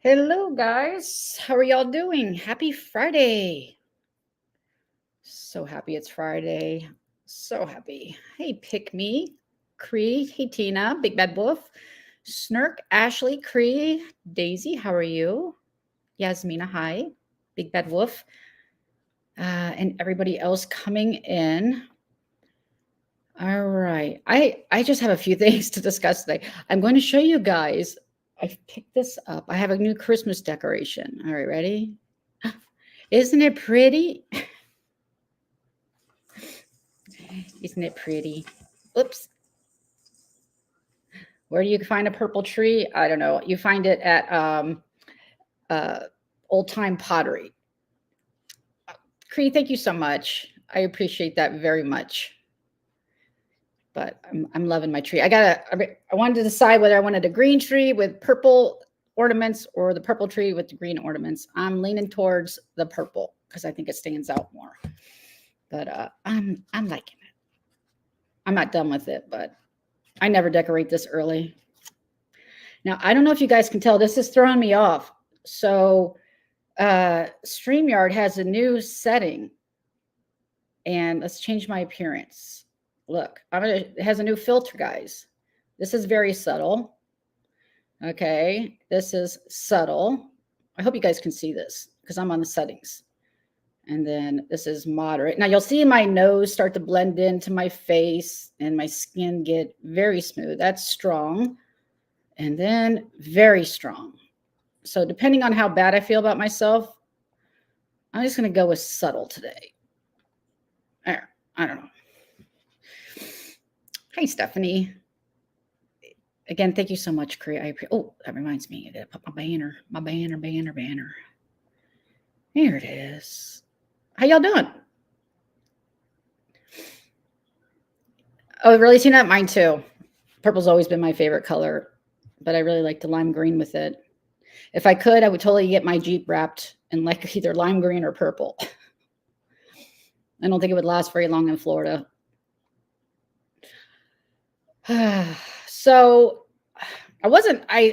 Hello, guys. How are y'all doing? Happy Friday. So happy it's Friday. So happy. Hey, Pick Me, Cree. Hey, Tina, Big Bad Wolf, Snirk, Ashley, Cree, Daisy. How are you? Yasmina, hi. Big Bad Wolf, and everybody else coming in. All right. I just have a few things to discuss today. I'm going to show you guys. I picked this up. I have a new Christmas decoration. All right, ready? Isn't it pretty? Isn't it pretty? Oops. Where do you find a purple tree? I don't know. You find it at uh, Old Time Pottery. Cree, thank you so much. I appreciate that very much. But I'm loving my tree. I wanted to decide whether I wanted a green tree with purple ornaments or the purple tree with the green ornaments. I'm leaning towards the purple because I think it stands out more. But I'm liking it. I'm not done with it, but I never decorate this early. Now, I don't know if you guys can tell, this is throwing me off. So StreamYard has a new setting, and let's change my appearance. Look, it has a new filter, guys. This is very subtle. Okay, this is subtle. I hope you guys can see this because I'm on the settings. And then this is moderate. Now you'll see my nose start to blend into my face and my skin get very smooth. That's strong. And then very strong. So depending on how bad I feel about myself, I'm just going to go with subtle today. There, I don't know. Hey, Stephanie. Again, thank you so much, Korea. Oh, that reminds me. I got to put my banner. Here it is. How y'all doing? Oh, really, Tina? Mine too. Purple's always been my favorite color, but I really like the lime green with it. If I could, I would totally get my Jeep wrapped in like either lime green or purple. I don't think it would last very long in Florida. So I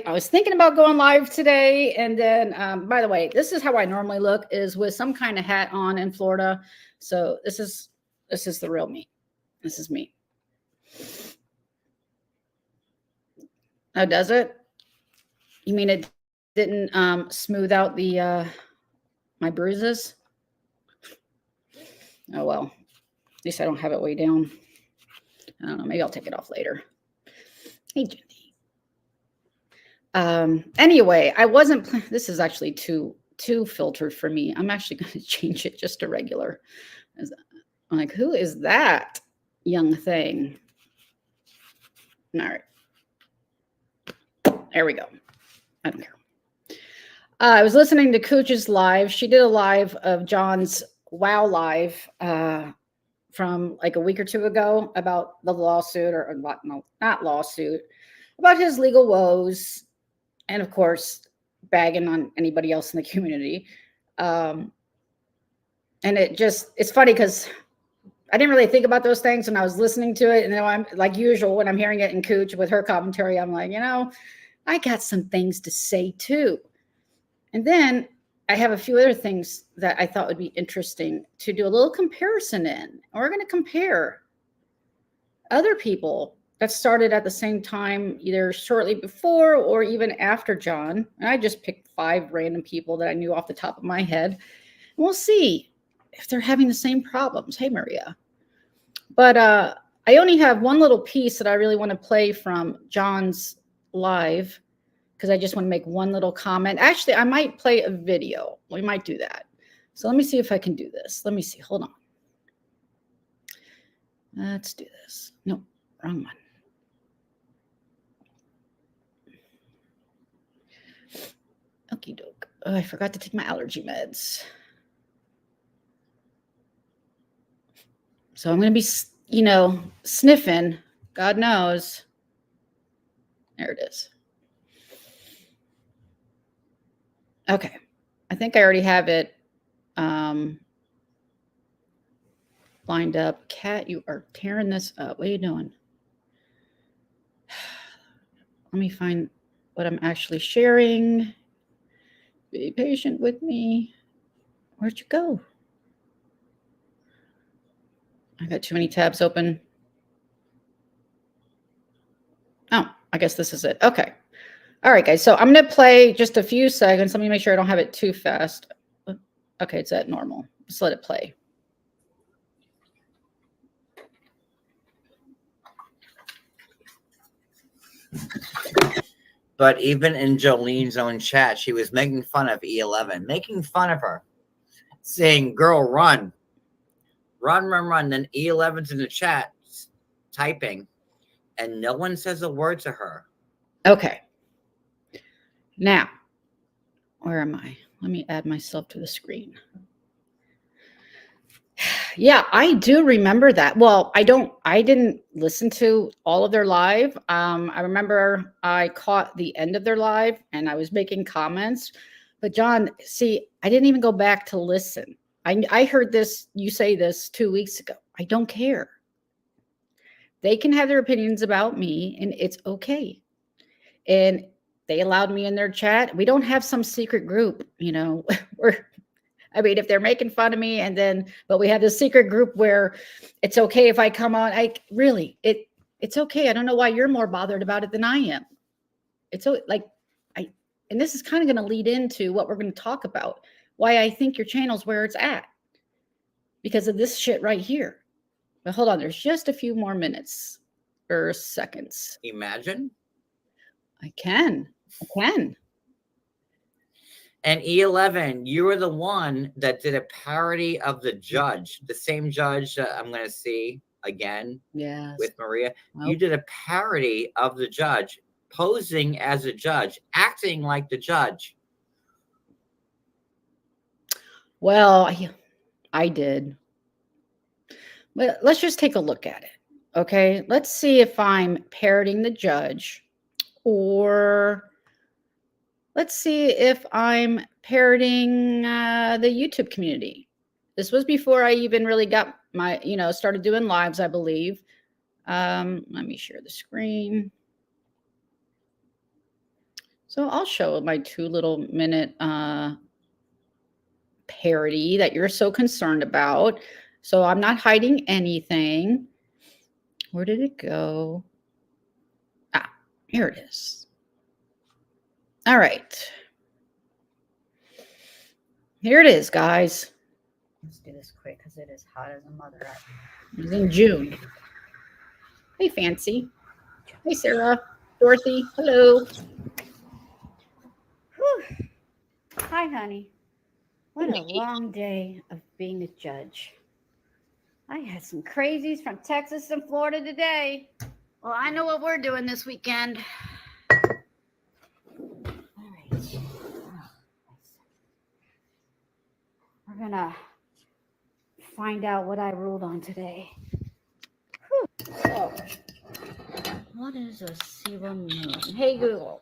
was thinking about going live today. And then, by the way, this is how I normally look, is with some kind of hat on in Florida. So this is the real me. This is me. Oh, does it? You mean it didn't smooth out the my bruises? Oh, well, at least I don't have it way down. I don't know. Maybe I'll take it off later. Hey, Jenny. Anyway, I wasn't. This is actually too filtered for me. I'm actually going to change it just to regular. I'm like, who is that young thing? All right. There we go. I don't care. I was listening to Cooch's live. She did a live of John's Wow Live from like a week or two ago about the lawsuit, or not lawsuit, about his legal woes, and of course, bagging on anybody else in the community. And it's funny because I didn't really think about those things when I was listening to it. And then I'm like usual when I'm hearing it in Cooch with her commentary, I'm like, I got some things to say too. And then I have a few other things that I thought would be interesting to do a little comparison in. We're going to compare other people that started at the same time, either shortly before or even after John. And I just picked 5 random people that I knew off the top of my head. And we'll see if they're having the same problems. Hey, Maria. But I only have one little piece that I really want to play from John's live, because I just want to make one little comment. Actually, I might play a video. We might do that. So let me see if I can do this. Let me see. Hold on. Let's do this. No, wrong one. Okie doke. Oh, I forgot to take my allergy meds. So I'm going to be, sniffing. God knows. There it is. Okay. I think I already have it lined up. Kat, you are tearing this up. What are you doing? Let me find what I'm actually sharing. Be patient with me. Where'd you go? I got too many tabs open. Oh, I guess this is it. Okay. All right, guys. So I'm going to play just a few seconds. Let me make sure I don't have it too fast. Okay, it's at normal. Just let it play. But even in Jolene's own chat, she was making fun of E11, making fun of her, saying, girl, run. Run, run, run. Then E11's in the chat typing, and no one says a word to her. Okay. Now, where am I? Let me add myself to the screen. Yeah, I do remember that. Well, I didn't listen to all of their live. I remember I caught the end of their live and I was making comments. But John, see, I didn't even go back to listen. I heard this, you say this 2 weeks ago. I don't care. They can have their opinions about me and it's okay. And they allowed me in their chat. We don't have some secret group, I mean, if they're making fun of me but we have this secret group where it's okay if I come on, it's okay. I don't know why you're more bothered about it than I am. It's so and this is kind of going to lead into what we're going to talk about, why I think your channel's where it's at because of this shit right here. But hold on, there's just a few more minutes or seconds. Imagine. I can. And E11, you were the one that did a parody of the judge, the same judge I'm going to see again with Maria. Oh. You did a parody of the judge, posing as a judge, acting like the judge. Well, I did. But let's just take a look at it. Okay, let's see if I'm parroting the judge or let's see if I'm parroting the YouTube community. This was before I even really got my, started doing lives, I believe. Let me share the screen. So I'll show my 2 little minute parody that you're so concerned about. So I'm not hiding anything. Where did it go? Ah, here it is. All right. Here it is, guys. Let's do this quick because it is hot as a mother. It's in June. Hey, Fancy. Hey, Sarah. Dorothy. Hello. Whew. Hi, honey. What a long day of being a judge. I had some crazies from Texas and Florida today. Well, I know what we're doing this weekend. All right. We're going to find out what I ruled on today. Whew. So, what is a Siwa moon? Hey, Google.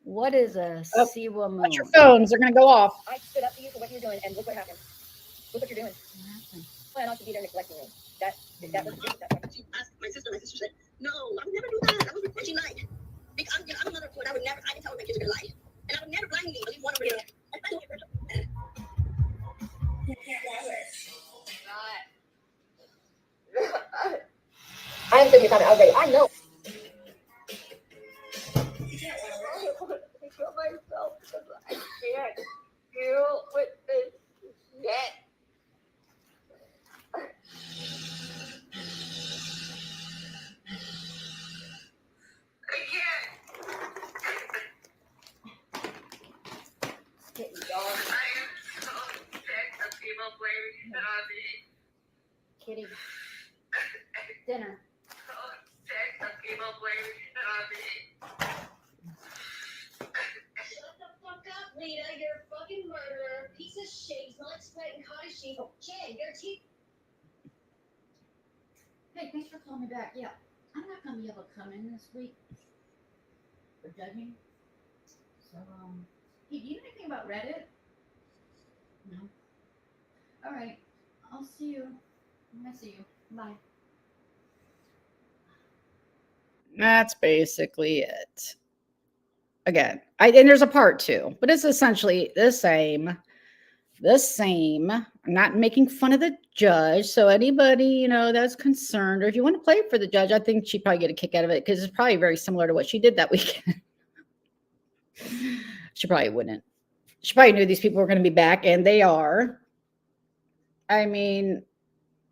What is a Siwa moon? Watch your phones. They're going to go off. I stood up to you for what you're doing, and look what happened. Look what you're doing. What happened? Plan not to be there neglecting me. That was She asked my sister said, no, I would never do that. I was she lied. Because I'm another point. I can tell my kids are gonna lie. And I would never blindly leave one over there. I am sitting here talking. I was ready. I know. I kill myself because I can't deal with this shit. I can't. I am so sick of people blaming shit on me. Kitty. Dinner. So sick of people blaming shit on me. Shut the fuck up, Lita. You're a fucking murderer. Piece of shit. He's not sweating cottage cheese. Jen, your teeth. Hey, thanks for calling me back. Yeah, I'm not going to be able to come in this week for judging. So, hey, do you know anything about Reddit? No. All right. I'll see you. I'm going to see you. Bye. That's basically it. Again, and there's a part 2, but it's essentially the same. I'm not making fun of the judge. So anybody, that's concerned, or if you want to play for the judge, I think she'd probably get a kick out of it because it's probably very similar to what she did that weekend. She probably wouldn't. She probably knew these people were going to be back, and they are. I mean,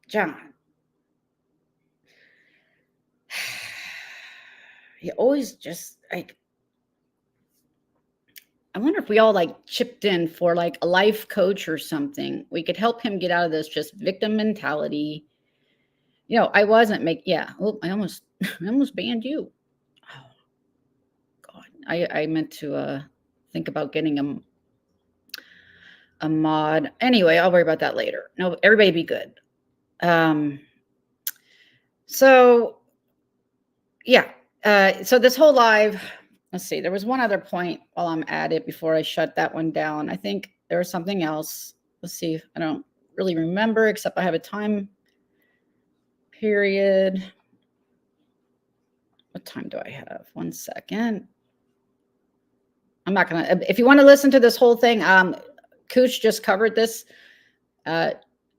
John, he always just like, I wonder if we all like chipped in for like a life coach or something. We could help him get out of this just victim mentality. I wasn't I almost banned you. Oh God. I meant to think about getting a mod. Anyway, I'll worry about that later. No, everybody be good. So yeah. So this whole live, let's see, there was one other point while I'm at it before I shut that one down. I think there was something else. Let's see. I don't really remember, except I have a time period. What time do I have? 1 second. I'm not going to, if you want to listen to this whole thing, Cooch just covered this.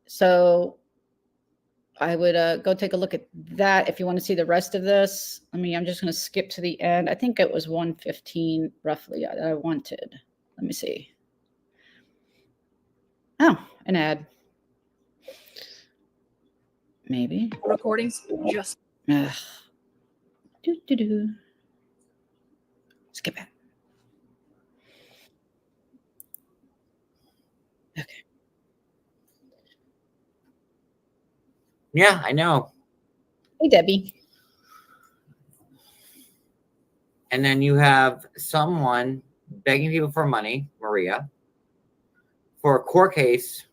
So I would go take a look at that if you want to see the rest of this. I'm just going to skip to the end. I think it was 1:15 roughly that I wanted. Let me see. Oh, an ad. Maybe. Recordings just. Skip it. Okay. Yeah, I know. Hey, Debbie. And then you have someone begging people for money, Maria, for a court case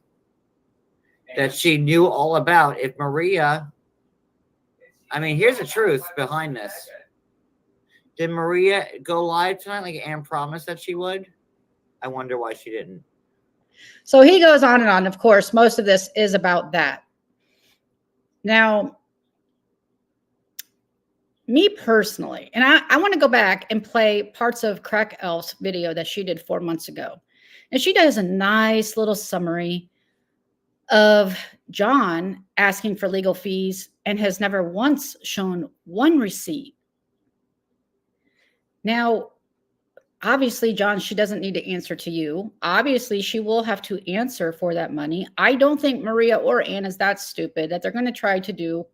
that she knew all about. If Maria, here's the truth behind this. Did Maria go live tonight like Anne promised that she would? I wonder why she didn't. So he goes on and on. Of course, most of this is about that. Now, me personally, and I want to go back and play parts of Crack Elf's video that she did 4 months ago. And she does a nice little summary of John asking for legal fees and has never once shown one receipt. Now, obviously, John, she doesn't need to answer to you. Obviously, she will have to answer for that money. I don't think Maria or Anne is that stupid that they're going to try to do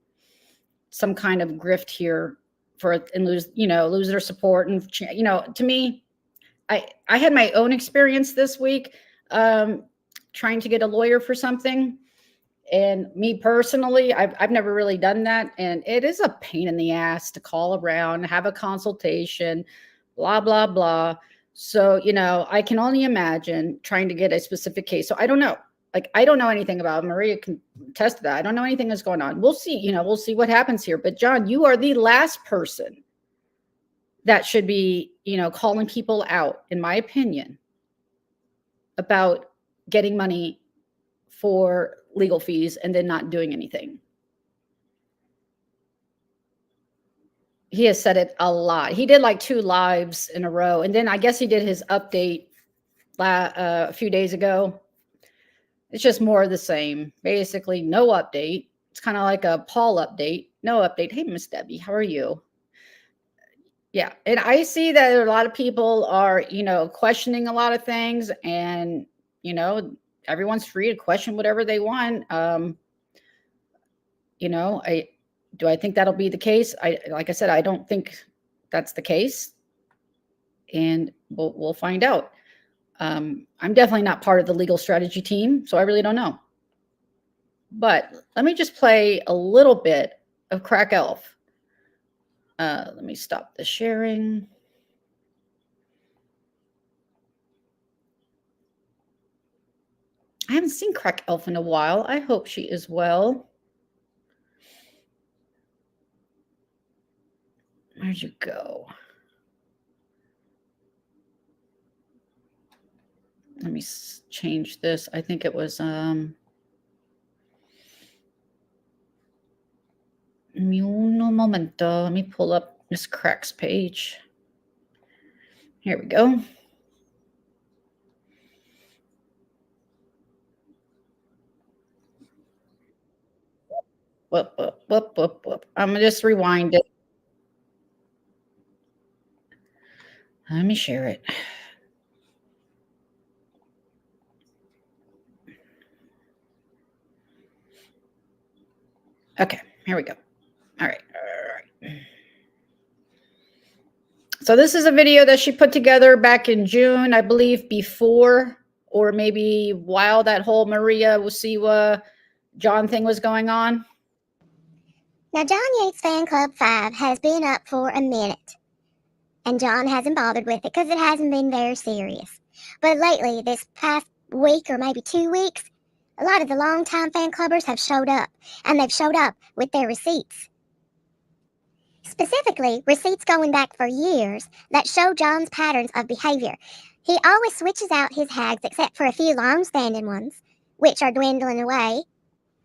some kind of grift here and lose their support. And, to me, I had my own experience this week trying to get a lawyer for something. And me personally, I've never really done that. And it is a pain in the ass to call around, have a consultation, blah, blah, blah. So, I can only imagine trying to get a specific case. So I don't know. I don't know anything about it. Maria can attest to that. I don't know anything that's going on. We'll see, we'll see what happens here. But John, you are the last person that should be, calling people out, in my opinion, about getting money for legal fees and then not doing anything. He has said it a lot. He did like 2 lives in a row. And then I guess he did his update a few days ago. It's just more of the same. Basically, no update. It's kind of like a Paul update. No update. Hey, Miss Debbie, how are you? Yeah. And I see that a lot of people are, questioning a lot of things. And, everyone's free to question whatever they want. Do I think that'll be the case? Like I said, I don't think that's the case. And we'll find out. I'm definitely not part of the legal strategy team, so I really don't know. But let me just play a little bit of Crack Elf. Let me stop the sharing. I haven't seen Crack Elf in a while. I hope she is well. Where'd you go? Let me change this. I think it was un momento. Let me pull up Miss Crack's page. Here we go. Whoop, whoop, whoop, whoop, whoop. I'm going to just rewind it. Let me share it. Okay, here we go. All right. So this is a video that she put together back in June, I believe, before or maybe while that whole Maria Wusiwa John thing was going on. Now, John Yates Fan Club 5 has been up for a minute, and John hasn't bothered with it because it hasn't been very serious. But lately, this past week or maybe 2 weeks, a lot of the longtime fan clubbers have showed up, and they've showed up with their receipts. Specifically, receipts going back for years that show John's patterns of behavior. He always switches out his hags except for a few long-standing ones, which are dwindling away.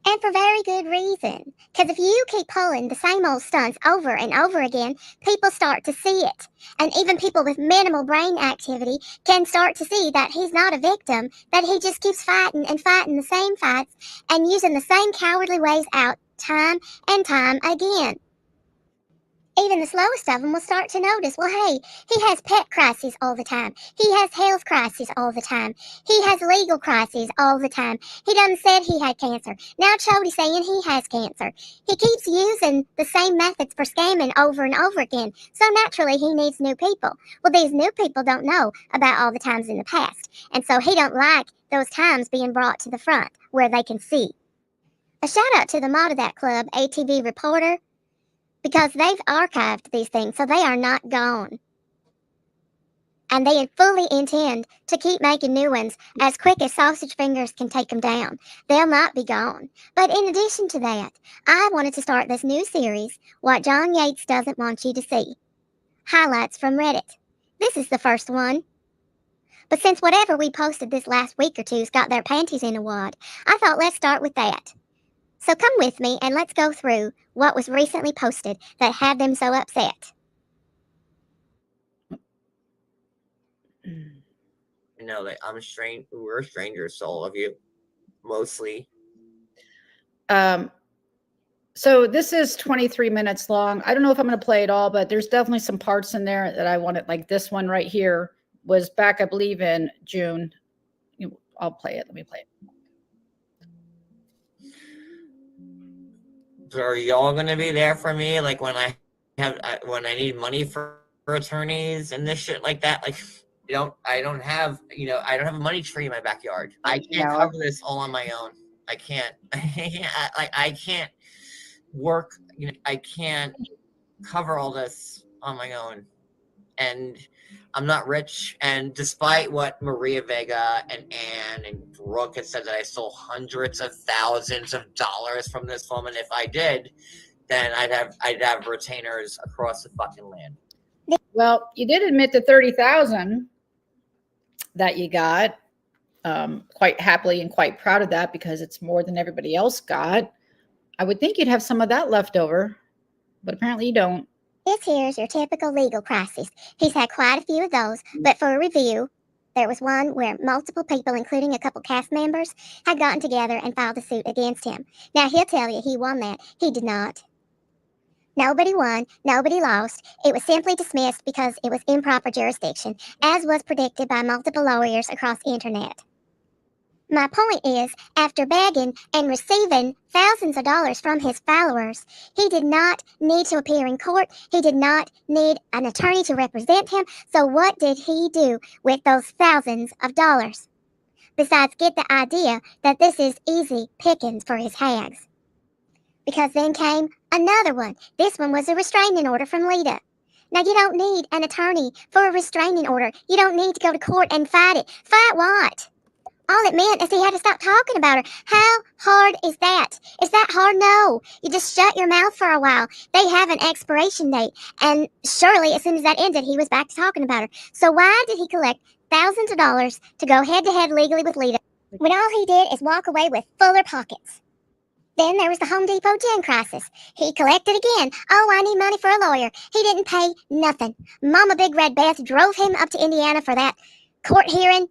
And for very good reason. Because if you keep pulling the same old stunts over and over again, people start to see it. And even people with minimal brain activity can start to see that he's not a victim, that he just keeps fighting and fighting the same fights and using the same cowardly ways out time and time again. Even the slowest of them will start to notice, well, hey, he has pet crises all the time. He has health crises all the time. He has legal crises all the time. He done said he had cancer. Now Chody's saying he has cancer. He keeps using the same methods for scamming over and over again. So naturally, he needs new people. Well, these new people don't know about all the times in the past. And so he don't like those times being brought to the front where they can see. A shout out to the mod of that club, ATV Reporter, because they've archived these things, so they are not gone. And they fully intend to keep making new ones as quick as sausage fingers can take them down. They'll not be gone. But in addition to that, I wanted to start this new series, What John Yates Doesn't Want You to See. Highlights from Reddit. This is the first one. But since whatever we posted this last week or two's got their panties in a wad, I thought let's start with that. So come with me and let's go through what was recently posted that had them so upset. No, like we're strangers to all of you, mostly. So this is 23 minutes long. I don't know if I'm going to play it all, but there's definitely some parts in there that I wanted, like this one right here was back, I believe, in June. I'll play it. Let me play it. So are y'all gonna be there for me, like when I need money for attorneys and this shit like that? Like, I don't have a money tree in my backyard. I can't cover this all on my own. I can't. I can't work. I can't cover all this on my own. And I'm not rich. And despite what Maria Vega and Ann and Brooke had said that I stole hundreds of thousands of dollars from this woman, if I did, then I'd have retainers across the fucking land. Well, you did admit the 30,000 that you got, quite happily and quite proud of that because it's more than everybody else got. I would think you'd have some of that left over, but apparently you don't. This here's your typical legal crisis. He's had quite a few of those, but for a review, there was one where multiple people, including a couple cast members, had gotten together and filed a suit against him. Now, he'll tell you he won that. He did not. Nobody won, nobody lost. It was simply dismissed because it was improper jurisdiction, as was predicted by multiple lawyers across the internet. My point is, after begging and receiving thousands of dollars from his followers, he did not need to appear in court. He did not need an attorney to represent him. So what did he do with those thousands of dollars? Besides get the idea that this is easy pickings for his hags. Because then came another one. This one was a restraining order from Lita. Now, you don't need an attorney for a restraining order. You don't need to go to court and fight it. Fight what? All it meant is he had to stop talking about her. How hard is that? Is that hard? No. You just shut your mouth for a while. They have an expiration date. And surely, as soon as that ended, he was back to talking about her. So why did he collect thousands of dollars to go head-to-head legally with Lita when all he did is walk away with fuller pockets? Then there was the Home Depot gin crisis. He collected again. Oh, I need money for a lawyer. He didn't pay nothing. Mama Big Red Beth drove him up to Indiana for that court hearing.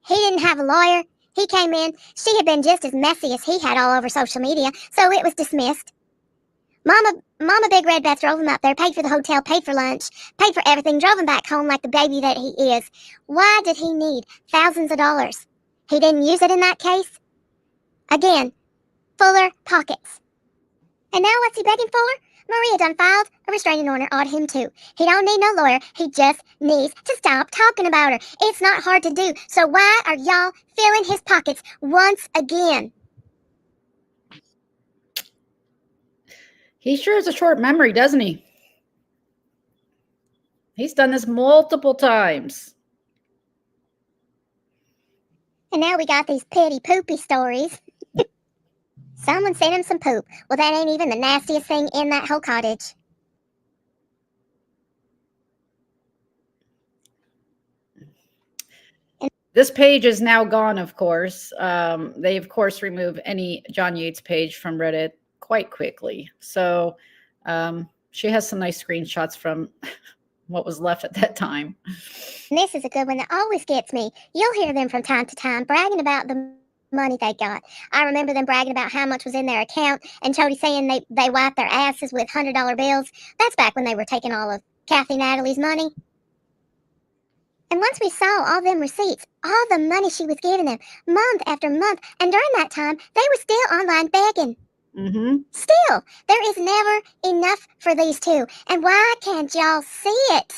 He didn't have a lawyer. He came in. She had been just as messy as he had all over social media, so it was dismissed. Mama Big Red Beth drove him up there, paid for the hotel, paid for lunch, paid for everything, drove him back home like the baby that he is. Why did he need thousands of dollars? He didn't use it in that case. Again, fuller pockets. And now what's he begging for? Maria done filed a restraining order on him too. He don't need no lawyer. He just needs to stop talking about her. It's not hard to do. So why are y'all filling his pockets once again? He sure has a short memory, doesn't he? He's done this multiple times. And now we got these petty poopy stories. Someone sent him some poop. Well, that ain't even the nastiest thing in that whole cottage. This page is now gone, of course. They, of course, remove any John Yates page from Reddit quite quickly. So she has some nice screenshots from what was left at that time. And this is a good one that always gets me. You'll hear them from time to time bragging about the money they got. I remember them bragging about how much was in their account, and Jody saying they wiped their asses with $100 bills. That's back when they were taking all of Kathy Natalie's money. And once we saw all them receipts, all the money she was giving them, month after month, and during that time, they were still online begging. Still, there is never enough for these two. And why can't y'all see it?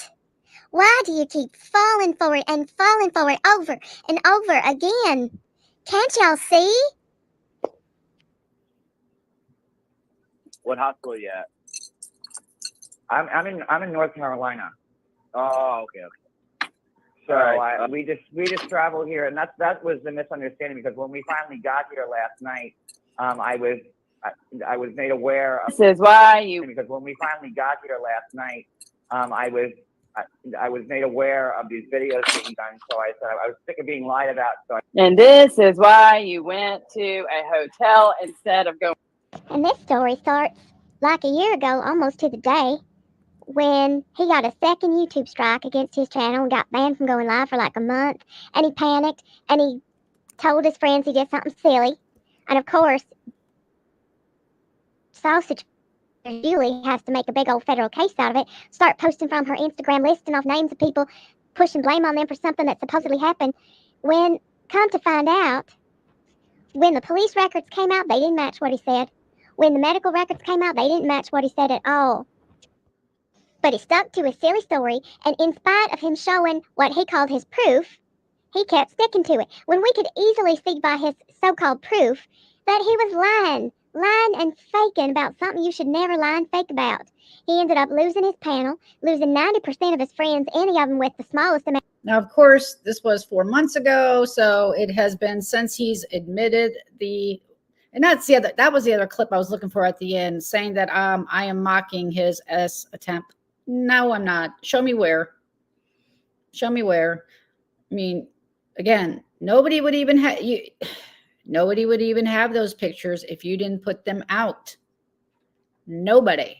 Why do you keep falling for it and falling for it over and over again? Can't y'all see? What hospital are you at? I'm in North Carolina. Oh, okay. So right. We just traveled here, and that was the misunderstanding, because when we finally got here last night, I was made aware of. This is why you. Because when we finally got here last night, I was made aware of these videos being done. So I said I was sick of being lied about. And this is why you went to a hotel instead of going. And this story starts like a year ago, almost to the day, when he got a second YouTube strike against his channel and got banned from going live for like a month. And he panicked, and he told his friends he did something silly. And of course, Sausage Julie has to make a big old federal case out of it, start posting from her Instagram, listing off names of people, pushing blame on them for something that supposedly happened. When, come to find out, when the police records came out, they didn't match what he said. When the medical records came out, they didn't match what he said at all. But he stuck to his silly story, and in spite of him showing what he called his proof, he kept sticking to it, when we could easily see by his so-called proof that he was lying and faking about something you should never lie and fake about. He ended up losing his panel, losing 90% of his friends, any of them with the smallest amount. Now, of course, this was 4 months ago, so it has been since he's admitted the, and that was the other clip I was looking for at the end, saying that I am mocking his S attempt. No, I'm not. Show me where. Show me where. I mean, again, nobody would even have you. Nobody would even have those pictures if you didn't put them out. Nobody.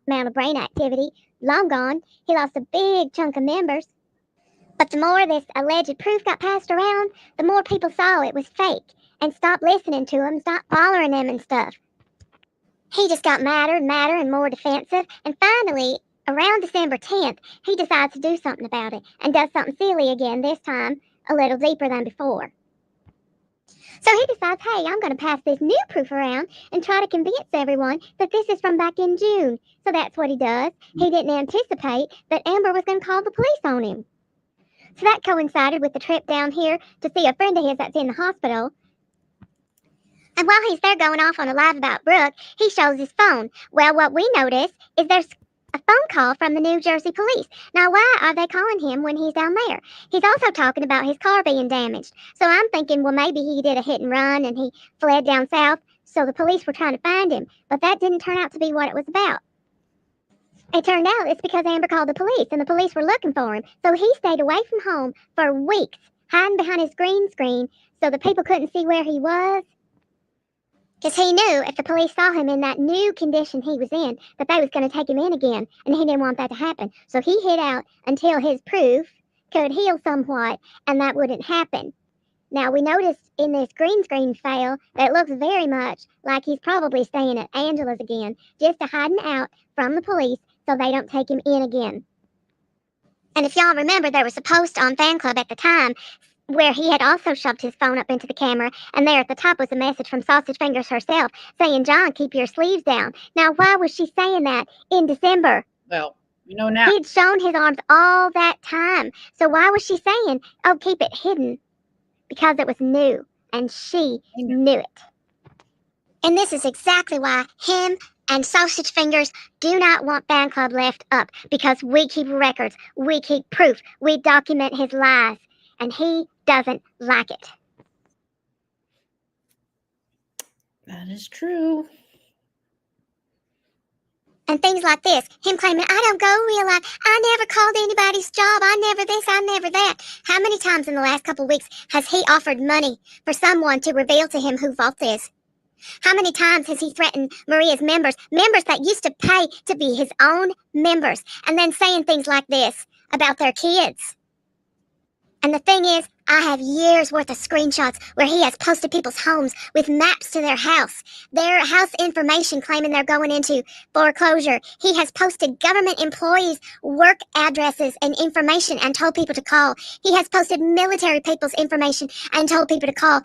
Amount of brain activity, long gone. He lost a big chunk of members. But the more this alleged proof got passed around, the more people saw it was fake and stopped listening to him, stopped following him and stuff. He just got madder and more defensive, and finally, around December 10th, he decides to do something about it and does something silly again, this time a little deeper than before. So he decides, hey, I'm going to pass this new proof around and try to convince everyone that this is from back in June. So that's what he does. He didn't anticipate that Amber was going to call the police on him. So that coincided with the trip down here to see a friend of his that's in the hospital. And while he's there going off on a live about Brooke, he shows his phone. Well, what we notice is there's a phone call from the New Jersey police. Now, why are they calling him when he's down there? He's also talking about his car being damaged. So I'm thinking, well, maybe he did a hit and run and he fled down south, so the police were trying to find him. But that didn't turn out to be what it was about. It turned out it's because Amber called the police, and the police were looking for him. So he stayed away from home for weeks, hiding behind his green screen so the people couldn't see where he was. Because he knew if the police saw him in that new condition he was in, that they was going to take him in again, and he didn't want that to happen. So he hid out until his proof could heal somewhat, and that wouldn't happen. Now, we noticed in this green screen fail that it looks very much like he's probably staying at Angela's again, just to hiding out from the police so they don't take him in again. And if y'all remember, there was a post on Fan Club at the time where he had also shoved his phone up into the camera, and there at the top was a message from Sausage Fingers herself saying, "John, keep your sleeves down." Now, why was she saying that in December? Well, you know now. He'd shown his arms all that time. So why was she saying, "Oh, keep it hidden"? Because it was new, and she knew it. And this is exactly why him and Sausage Fingers do not want Fan Club left up, because we keep records, we keep proof, we document his lies, and he doesn't like it. That is true. And things like this, him claiming, "I don't go real life, I never called anybody's job, I never this, I never that." How many times in the last couple weeks has he offered money for someone to reveal to him who Vault is? How many times has he threatened Maria's members that used to pay to be his own members, and then saying things like this about their kids? And the thing is, I have years worth of screenshots where he has posted people's homes with maps to their house information claiming they're going into foreclosure. He has posted government employees' work addresses and information and told people to call. He has posted military people's information and told people to call.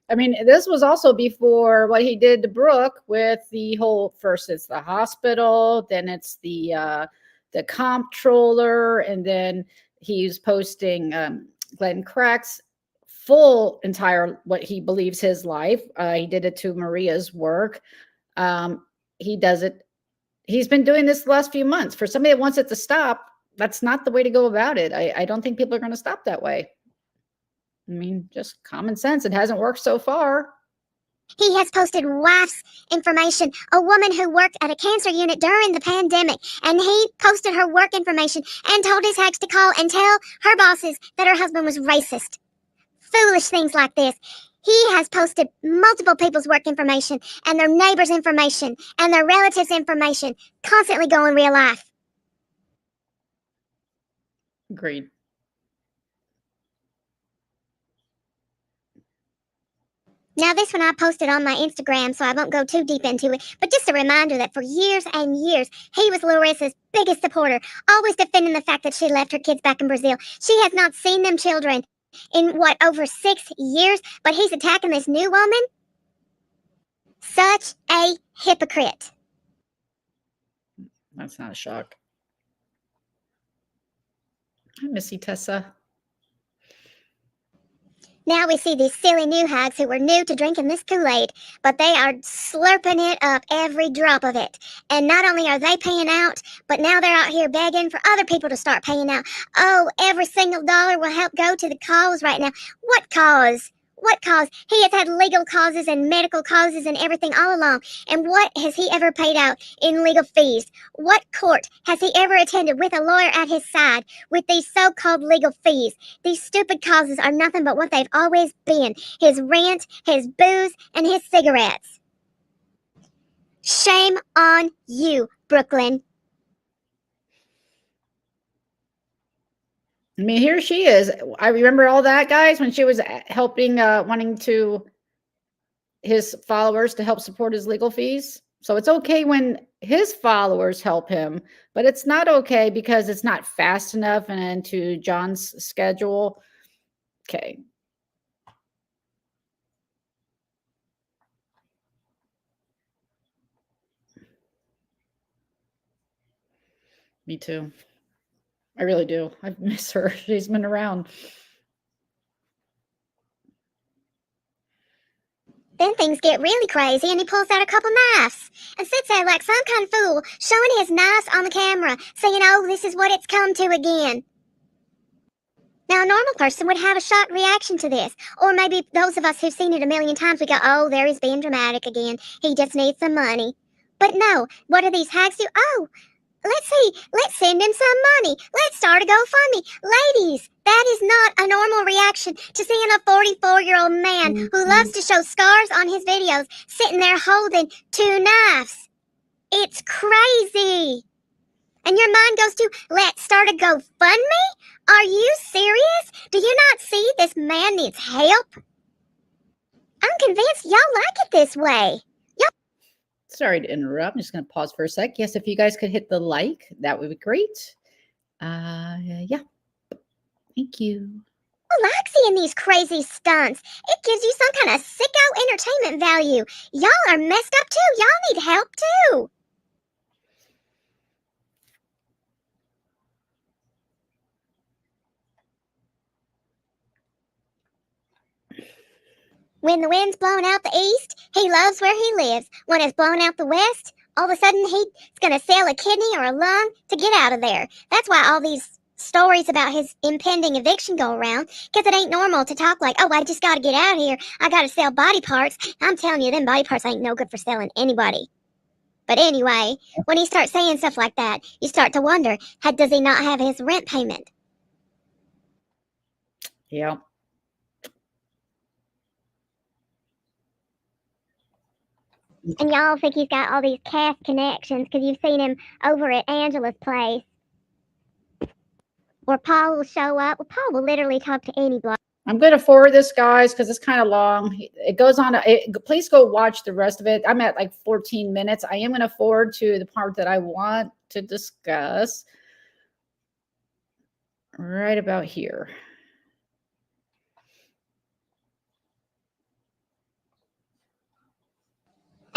I mean, this was also before what he did to Brooke with the whole, first it's the hospital, then it's the comptroller, and then he's posting Glenn Crack's full entire, what he believes his life. He did it to Maria's work. He does it. He's been doing this the last few months. For somebody that wants it to stop, that's not the way to go about it. I don't think people are going to stop that way. I mean, just common sense. It hasn't worked so far. He has posted wife's information, a woman who worked at a cancer unit during the pandemic, and he posted her work information and told his hags to call and tell her bosses that her husband was racist. Foolish things like this. He has posted multiple people's work information and their neighbors' information and their relatives' information, constantly going real life. Agreed. Now, this one I posted on my Instagram, so I won't go too deep into it, but just a reminder that for years and years, he was Larissa's biggest supporter, always defending the fact that she left her kids back in Brazil. She has not seen them children in, over 6 years, but he's attacking this new woman? Such a hypocrite. That's not a shock. I miss you, Tessa. Now we see these silly new hags who were new to drinking this Kool-Aid, but they are slurping it up, every drop of it. And not only are they paying out, but now they're out here begging for other people to start paying out. Oh, every single dollar will help go to the cause right now. What cause? What cause? He has had legal causes and medical causes and everything all along. And what has he ever paid out in legal fees? What court has he ever attended with a lawyer at his side with these so-called legal fees? These stupid causes are nothing but what they've always been. His rent, his booze, and his cigarettes. Shame on you, Brooklyn. I mean, here she is. I remember all that, guys, when she was helping, wanting to his followers to help support his legal fees. So it's okay when his followers help him, but it's not okay because it's not fast enough and into John's schedule. Okay. Me too. I really do. I miss her. She's been around. Then things get really crazy and he pulls out a couple knives and sits there like some kind of fool, showing his knives on the camera, saying, "Oh, this is what it's come to again." Now, a normal person would have a shocked reaction to this. Or maybe those of us who've seen it a million times, we go, "Oh, there he's being dramatic again. He just needs some money." But no, what do these hags do? "Oh, let's send him some money. Let's start a GoFundMe. Ladies, That is not a normal reaction to seeing a 44-year-old man who loves to show scars on his videos sitting there holding 2 knives. It's crazy. And your mind goes to, let's start a GoFundMe? Are you serious? Do you not see this man needs help? I'm convinced y'all like it this way. Sorry to interrupt. I'm just going to pause for a sec. Yes, if you guys could hit the like, that would be great. Yeah. Thank you. I like seeing these crazy stunts. It gives you some kind of sicko entertainment value. Y'all are messed up too. Y'all need help too. When the wind's blowing out the east, he loves where he lives. When it's blowing out the west, all of a sudden he's going to sell a kidney or a lung to get out of there. That's why all these stories about his impending eviction go around, because it ain't normal to talk like, oh, I just got to get out of here. I got to sell body parts. I'm telling you, them body parts ain't no good for selling anybody. But anyway, when he starts saying stuff like that, you start to wonder, does he not have his rent payment? Yeah. And y'all think he's got all these cast connections because you've seen him over at Angela's place. Or Paul will show up. Well, Paul will literally talk to any blog. I'm going to forward this, guys, because it's kind of long. It goes on. Please go watch the rest of it. I'm at like 14 minutes. I am going to forward to the part that I want to discuss right about here.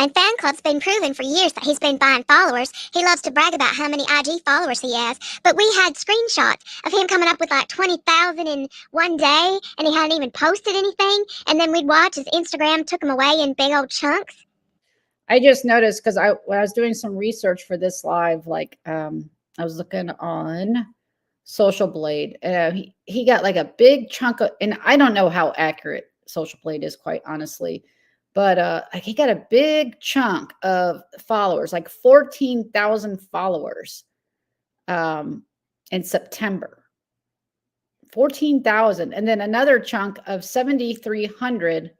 And Fan Club's been proven for years that he's been buying followers. He loves to brag about how many IG followers he has. But we had screenshots of him coming up with like 20,000 in one day, and he hadn't even posted anything. And then we'd watch as Instagram took him away in big old chunks. I just noticed because when I was doing some research for this live, like I was looking on Social Blade, and he got like a big chunk of, and I don't know how accurate Social Blade is, quite honestly. But he got a big chunk of followers, like 14,000 followers in September. 14,000. And then another chunk of 7,300.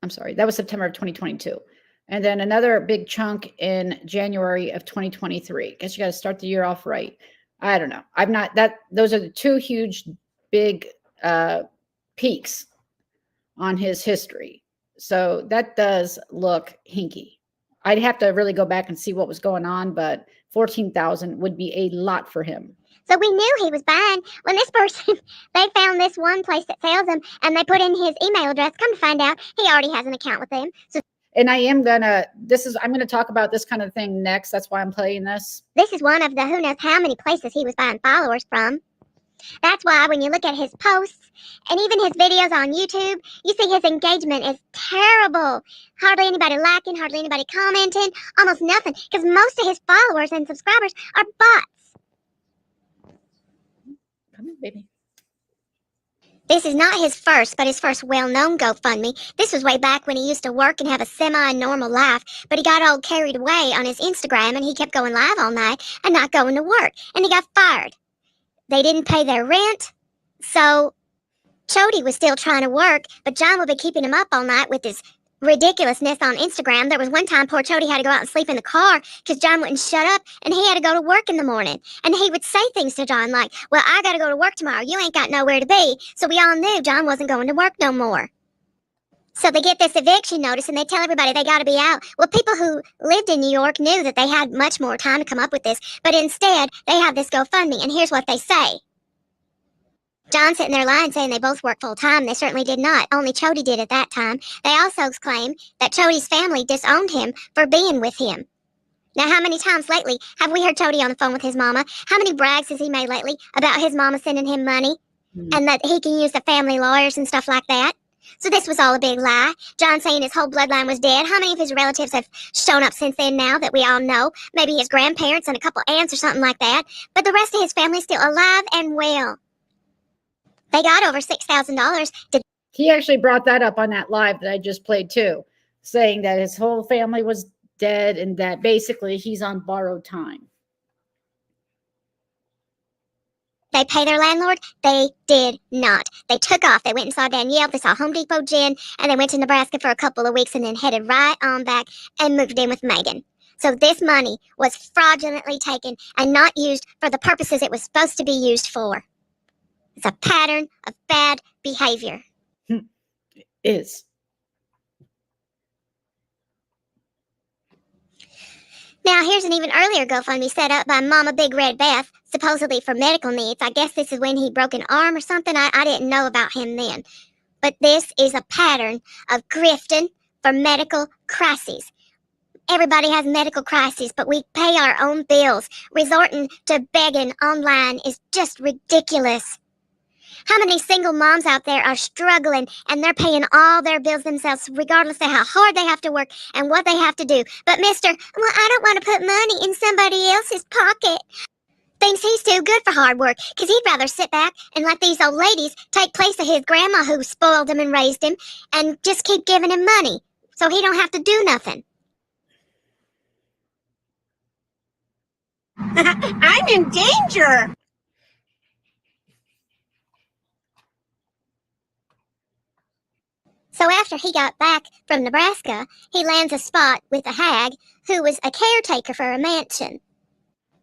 I'm sorry, that was September of 2022. And then another big chunk in January of 2023. Guess you got to start the year off right. I don't know. I'm not that. Those are the two huge, big peaks on his history. So that does look hinky. I'd have to really go back and see what was going on, but 14,000 would be a lot for him. So we knew he was buying. When this person, they found this one place that sells them, and they put in his email address. Come to find out, he already has an account with them. So, and I'm gonna talk about this kind of thing next. That's why I'm playing this. This is one of the who knows how many places he was buying followers from. That's why when you look at his posts and even his videos on YouTube, you see his engagement is terrible. Hardly anybody liking, hardly anybody commenting, almost nothing, because most of his followers and subscribers are bots. Come on, baby. This is not his first, but his first well-known GoFundMe. This was way back when he used to work and have a semi-normal life, but he got all carried away on his Instagram and he kept going live all night and not going to work, and he got fired. They didn't pay their rent, so Chody was still trying to work, but John would be keeping him up all night with his ridiculousness on Instagram. There was one time poor Chody had to go out and sleep in the car because John wouldn't shut up, and he had to go to work in the morning. And he would say things to John like, well, I got to go to work tomorrow. You ain't got nowhere to be. So we all knew John wasn't going to work no more. So they get this eviction notice and they tell everybody they got to be out. Well, people who lived in New York knew that they had much more time to come up with this, but instead they have this GoFundMe, and here's what they say. John sitting there lying saying they both work full time. They certainly did not. Only Chody did at that time. They also claim that Chody's family disowned him for being with him. Now, how many times lately have we heard Chody on the phone with his mama? How many brags has he made lately about his mama sending him money and that he can use the family lawyers and stuff like that? So this was all a big lie. John saying his whole bloodline was dead. How many of his relatives have shown up since then now that we all know? Maybe his grandparents and a couple aunts or something like that. But the rest of his family's still alive and well. They got over $6,000. He actually brought that up on that live that I just played too, saying that his whole family was dead and that basically he's on borrowed time. they pay their landlord? They did not. They took off. They went and saw Danielle. They saw Home Depot Jen, and they went to Nebraska for a couple of weeks and then headed right on back and moved in with Megan. So this money was fraudulently taken and not used for the purposes it was supposed to be used for. It's a pattern of bad behavior. Is. Now, here's an even earlier GoFundMe set up by Mama Big Red Beth, supposedly for medical needs. I guess this is when he broke an arm or something. I didn't know about him then. But this is a pattern of grifting for medical crises. Everybody has medical crises, but we pay our own bills. Resorting to begging online is just ridiculous. How many single moms out there are struggling and they're paying all their bills themselves, regardless of how hard they have to work and what they have to do? But Mr. Well, I don't want to put money in somebody else's pocket. Thinks he's too good for hard work because he'd rather sit back and let these old ladies take place of his grandma who spoiled him and raised him and just keep giving him money so he don't have to do nothing. I'm in danger. So after he got back from Nebraska, he lands a spot with a hag who was a caretaker for a mansion.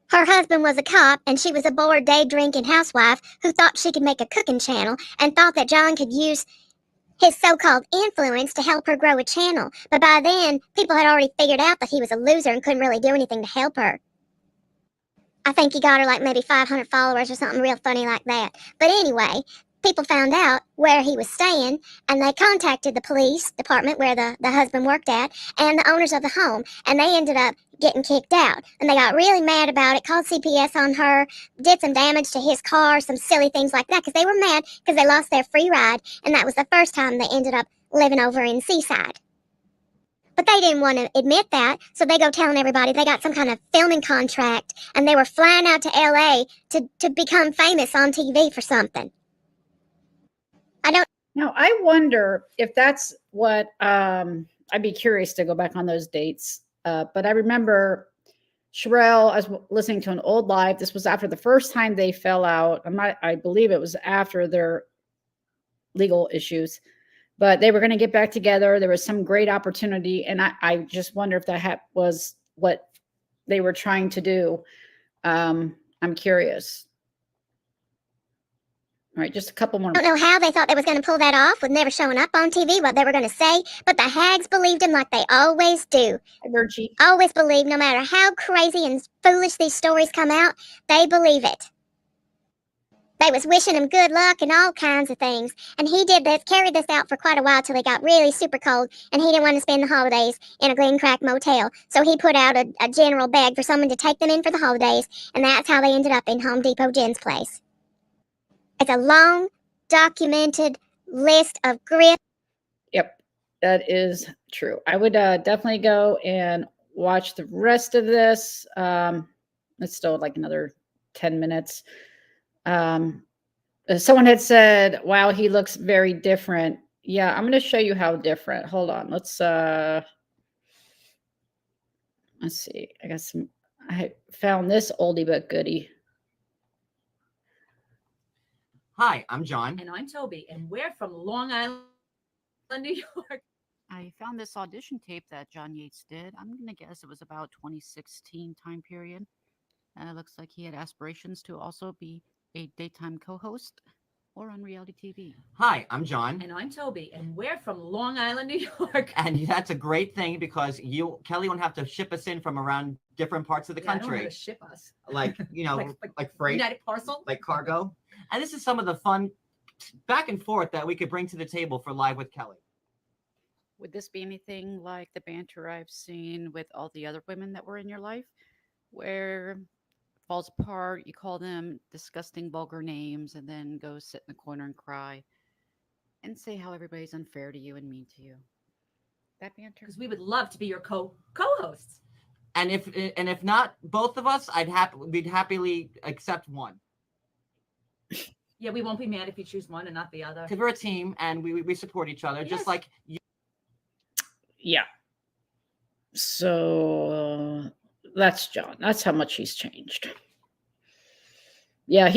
Her husband was a cop, and she was a bored day-drinking housewife who thought she could make a cooking channel and thought that John could use his so-called influence to help her grow a channel. But by then, people had already figured out that he was a loser and couldn't really do anything to help her. I think he got her like maybe 500 followers or something real funny like that. But anyway, people found out where he was staying, and they contacted the police department where the husband worked at and the owners of the home, and they ended up getting kicked out. And they got really mad about it, called CPS on her, did some damage to his car, some silly things like that, because they were mad because they lost their free ride, and that was the first time they ended up living over in Seaside. But they didn't want to admit that, so they go telling everybody they got some kind of filming contract, and they were flying out to LA to become famous on TV for something. Now, I wonder if that's what, I'd be curious to go back on those dates. But I remember Sherelle, I was listening to an old live. This was after the first time they fell out. I believe it was after their legal issues, but they were going to get back together. There was some great opportunity. And I just wonder if that was what they were trying to do. I'm curious. All right, just a couple more. I don't know how they thought they was going to pull that off with never showing up on TV, what they were going to say, but the hags believed him like they always do. Virgie. Always believe, no matter how crazy and foolish these stories come out, they believe it. They was wishing him good luck and all kinds of things, and he carried this out for quite a while till it got really super cold, and he didn't want to spend the holidays in a Green Crack motel, so he put out a general bag for someone to take them in for the holidays, and that's how they ended up in Home Depot Jen's place. It's a long, documented list of grift. Yep, that is true. I would definitely go and watch the rest of this. It's still like another 10 minutes. Someone had said, wow, he looks very different. Yeah, I'm going to show you how different. Hold on. Let's see. I found this oldie but goodie. Hi, I'm John. And I'm Toby, and we're from Long Island, New York. I found this audition tape that John Yates did. I'm going to guess it was about 2016 time period. It looks like he had aspirations to also be a daytime co-host or on reality TV. Hi, I'm John. And I'm Toby, and we're from Long Island, New York. And that's a great thing because Kelly won't have to ship us in from around different parts of the country. I don't know how to ship us. Like, like freight. United Parcel. Like cargo. And this is some of the fun back and forth that we could bring to the table for Live with Kelly. Would this be anything like the banter I've seen with all the other women that were in your life, where it falls apart, you call them disgusting, vulgar names, and then go sit in the corner and cry and say how everybody's unfair to you and mean to you? That banter? Because we would love to be your co-hosts. And if not both of us, we'd happily accept one. Yeah, we won't be mad if you choose one and not the other. Because we're a team and we support each other, just like you. Yeah. So that's John. That's how much he's changed. Yeah,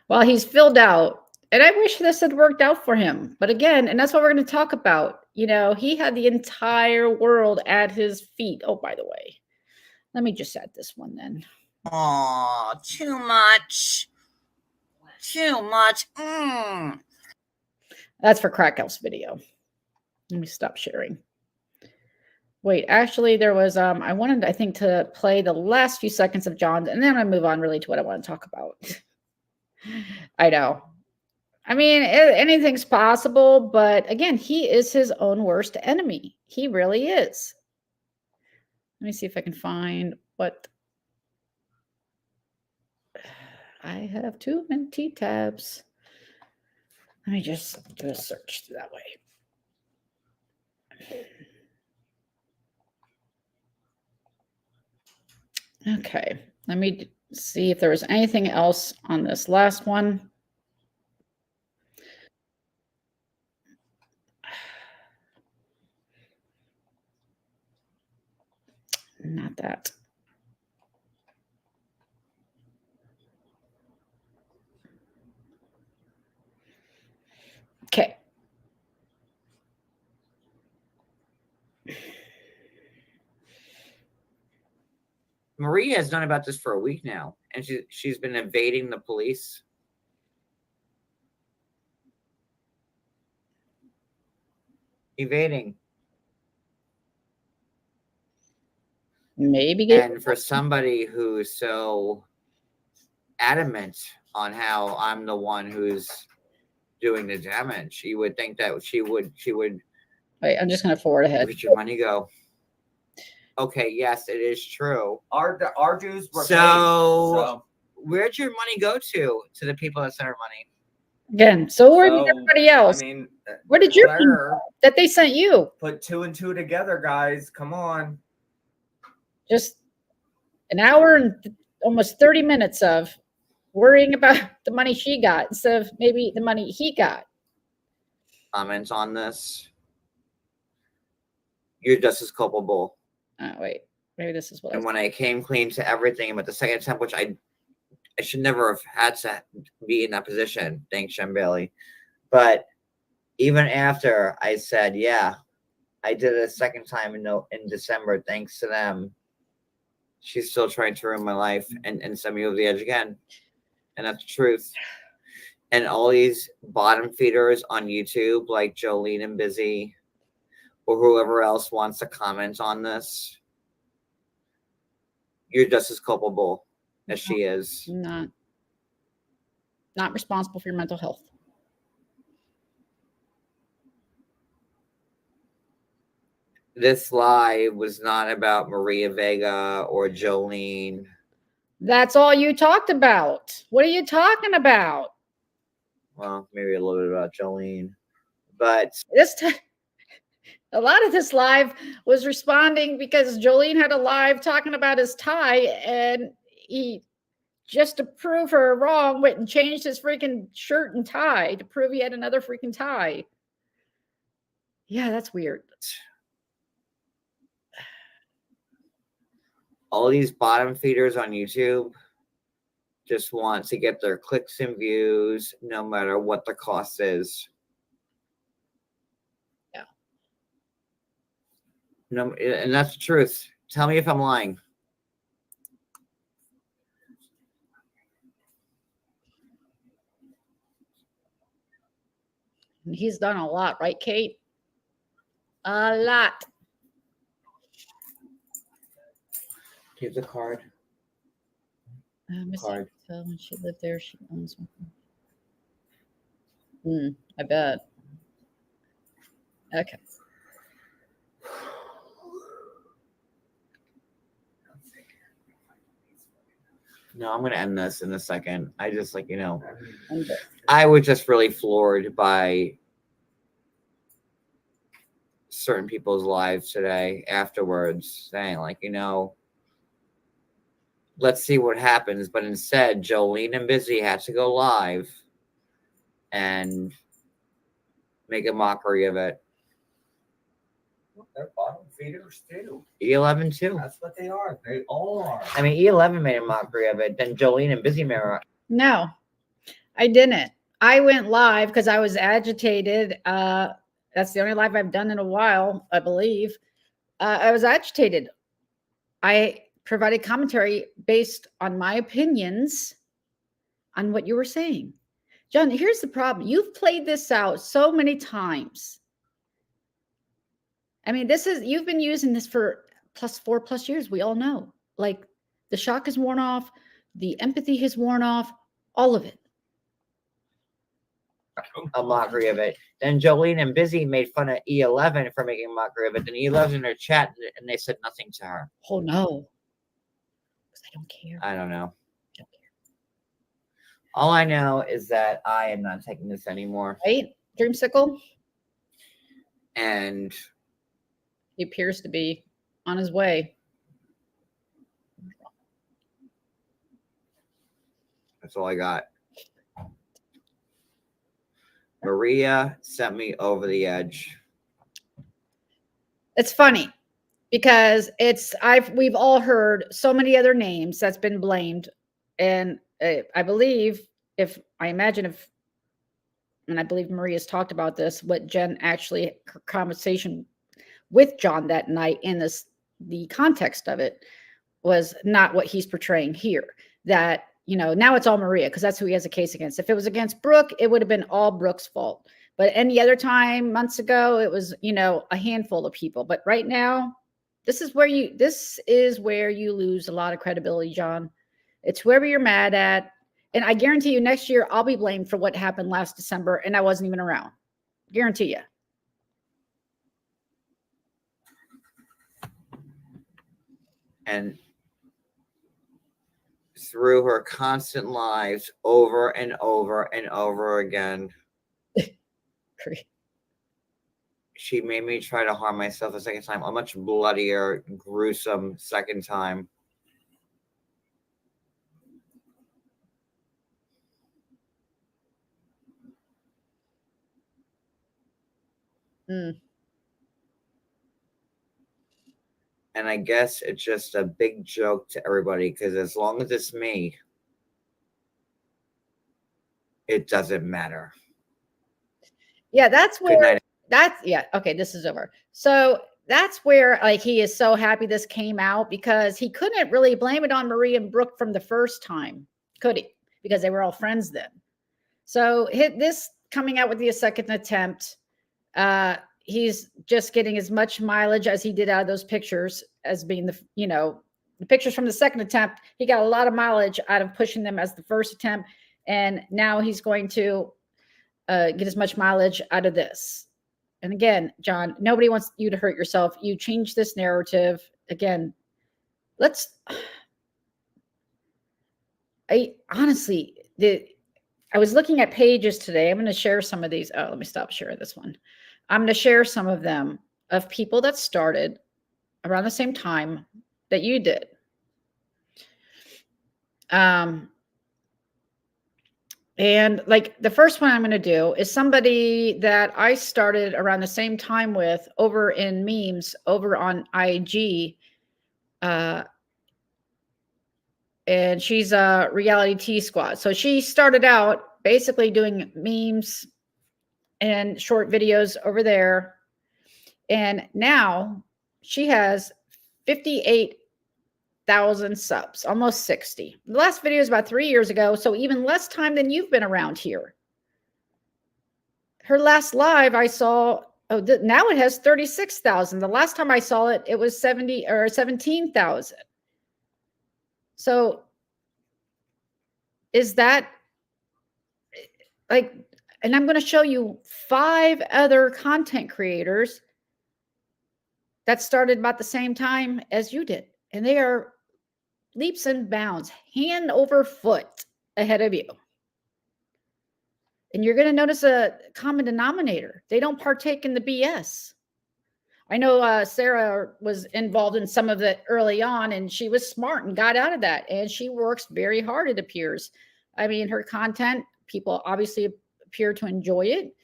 well, he's filled out. And I wish this had worked out for him. But again, and that's what we're going to talk about. You know, he had the entire world at his feet. Oh, by the way, let me just add this one then. Oh, too much. Too much. That's for Crack House video. Let me stop sharing. Wait, actually, there was, I wanted, I think, to play the last few seconds of John's, and then I move on really to what I want to talk about. I know. I mean, anything's possible, but again, he is his own worst enemy. He really is. Let me see if I can find what. I have too many tabs. Let me just do a search that way. Okay, let me see if there was anything else on this last one. Not that. Okay. Maria has known about this for a week now, and she's been evading the police. Evading. Maybe. And for somebody who's so adamant on how I'm the one who's doing the damage, you would think that she would. Wait, I'm just going to forward ahead. Where'd your money go? Okay, yes, it is true. Our dues were paid, so where'd your money go to the people that sent our money? Again, so where did everybody else? I mean, where did your money that they sent you? Put 2 and 2 together, guys. Come on. Just an hour and almost 30 minutes of worrying about the money she got instead of maybe the money he got. Comments on this? You're just as culpable. Wait, maybe this is what. And when I came clean to everything, but the second attempt, which I should never have had to be in that position. Thanks, Sean Bailey. But even after I said, yeah, I did it a second time in December, thanks to them, she's still trying to ruin my life and send me over the edge again. And that's the truth. And all these bottom feeders on YouTube, like Jolene and Busy, or whoever else wants to comment on this, you're just as culpable as she is. Not responsible for your mental health. This live was not about Maria Vega or Jolene. That's all you talked about. What are you talking about? Well, maybe a little bit about Jolene, but a lot of this live was responding because Jolene had a live talking about his tie, and he, just to prove her wrong, went and changed his freaking shirt and tie to prove he had another freaking tie. Yeah, that's weird. All these bottom feeders on YouTube just want to get their clicks and views, no matter what the cost is. Yeah. No, and that's the truth. Tell me if I'm lying. He's done a lot, right, Kate? A lot. Here's a card. Card. When she lived there, she owns one. I bet. Okay. No, I'm going to end this in a second. I just I was just really floored by certain people's lives today afterwards, saying let's see what happens. But instead, Jolene and Busy had to go live and make a mockery of it. They're bottom feeders too. E11 too. That's what they are. They all are. I mean, E11 made a mockery of it. Then Jolene and Busy Mirror. No, I didn't. I went live because I was agitated. That's the only live I've done in a while, I believe. I was agitated. I provided commentary based on my opinions on what you were saying. John, here's the problem. You've played this out so many times. I mean, you've been using this for +4+ years. We all know. Like, the shock has worn off. The empathy has worn off. All of it. A mockery of it. Then Jolene and Busy made fun of E11 for making a mockery of it. Then E11 in her chat, and they said nothing to her. Oh, no. Because I don't care. I don't know. I don't care. All I know is that I am not taking this anymore. Right? Dreamsicle? And he appears to be on his way. That's all I got. Maria sent me over the edge. It's funny because we've all heard so many other names that's been blamed. And I believe and I believe Maria's talked about this, what Jen actually, her conversation with John that night in the context of it was not what he's portraying here. That, now it's all Maria because that's who he has a case against. If it was against Brooke, it would have been all Brooke's fault. But any other time, months ago, it was, a handful of people. But right now, this is where you lose a lot of credibility, John. It's whoever you're mad at. And I guarantee you next year, I'll be blamed for what happened last December and I wasn't even around. Guarantee you. And through her constant lives over and over and over again, she made me try to harm myself a second time, a much bloodier, gruesome second time. Mm. And I guess it's just a big joke to everybody because as long as it's me, it doesn't matter. Yeah, that's where okay, this is over. So that's where he is so happy this came out because he couldn't really blame it on Marie and Brooke from the first time, could he? Because they were all friends then. So this coming out with the second attempt, he's just getting as much mileage as he did out of those pictures as being the pictures from the second attempt. He got a lot of mileage out of pushing them as the first attempt. And now he's going to get as much mileage out of this. And again, John, nobody wants you to hurt yourself. You change this narrative. Again, I was looking at pages today. I'm going to share some of these. Oh, let me stop sharing this one. I'm going to share some of them of people that started around the same time that you did. And the first one I'm going to do is somebody that I started around the same time with over in memes over on IG. And she's a Reality T Squad. So she started out basically doing memes and short videos over there. And now she has 58,000 subs, almost 60. The last video is about 3 years ago, so even less time than you've been around here. Her last live I saw, now it has 36,000. The last time I saw it, it was 17,000. So is that and I'm going to show you 5 other content creators that started about the same time as you did. And they are leaps and bounds, hand over foot ahead of you. And you're going to notice a common denominator. They don't partake in the BS. I know Sarah was involved in some of it early on, and she was smart and got out of that. And she works very hard, it appears. I mean, her content, people obviously appear to enjoy it.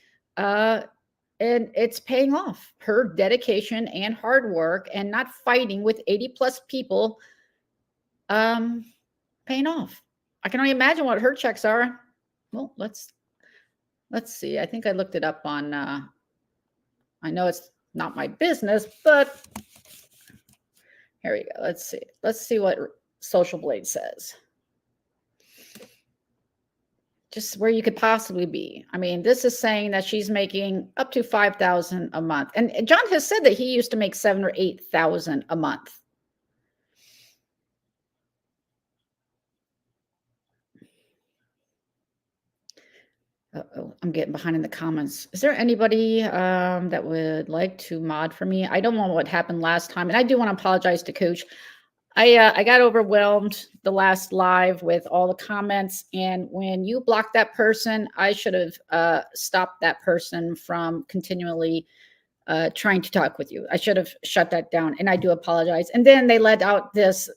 And it's paying off. Her dedication and hard work and not fighting with 80 plus people paying off. I can only imagine what her checks are. Well, let's see. I think I looked it up on I know it's not my business, but here we go. Let's see. Let's see what Social Blade says. Just where you could possibly be. I mean, this is saying that she's making up to $5,000 a month. And John has said that he used to make $7,000 or $8,000 a month. Uh-oh, I'm getting behind in the comments. Is there anybody that would like to mod for me? I don't know what happened last time. And I do want to apologize to Coach. I got overwhelmed the last live with all the comments. And when you blocked that person, I should have stopped that person from continually trying to talk with you. I should have shut that down. And I do apologize. And then they let out this,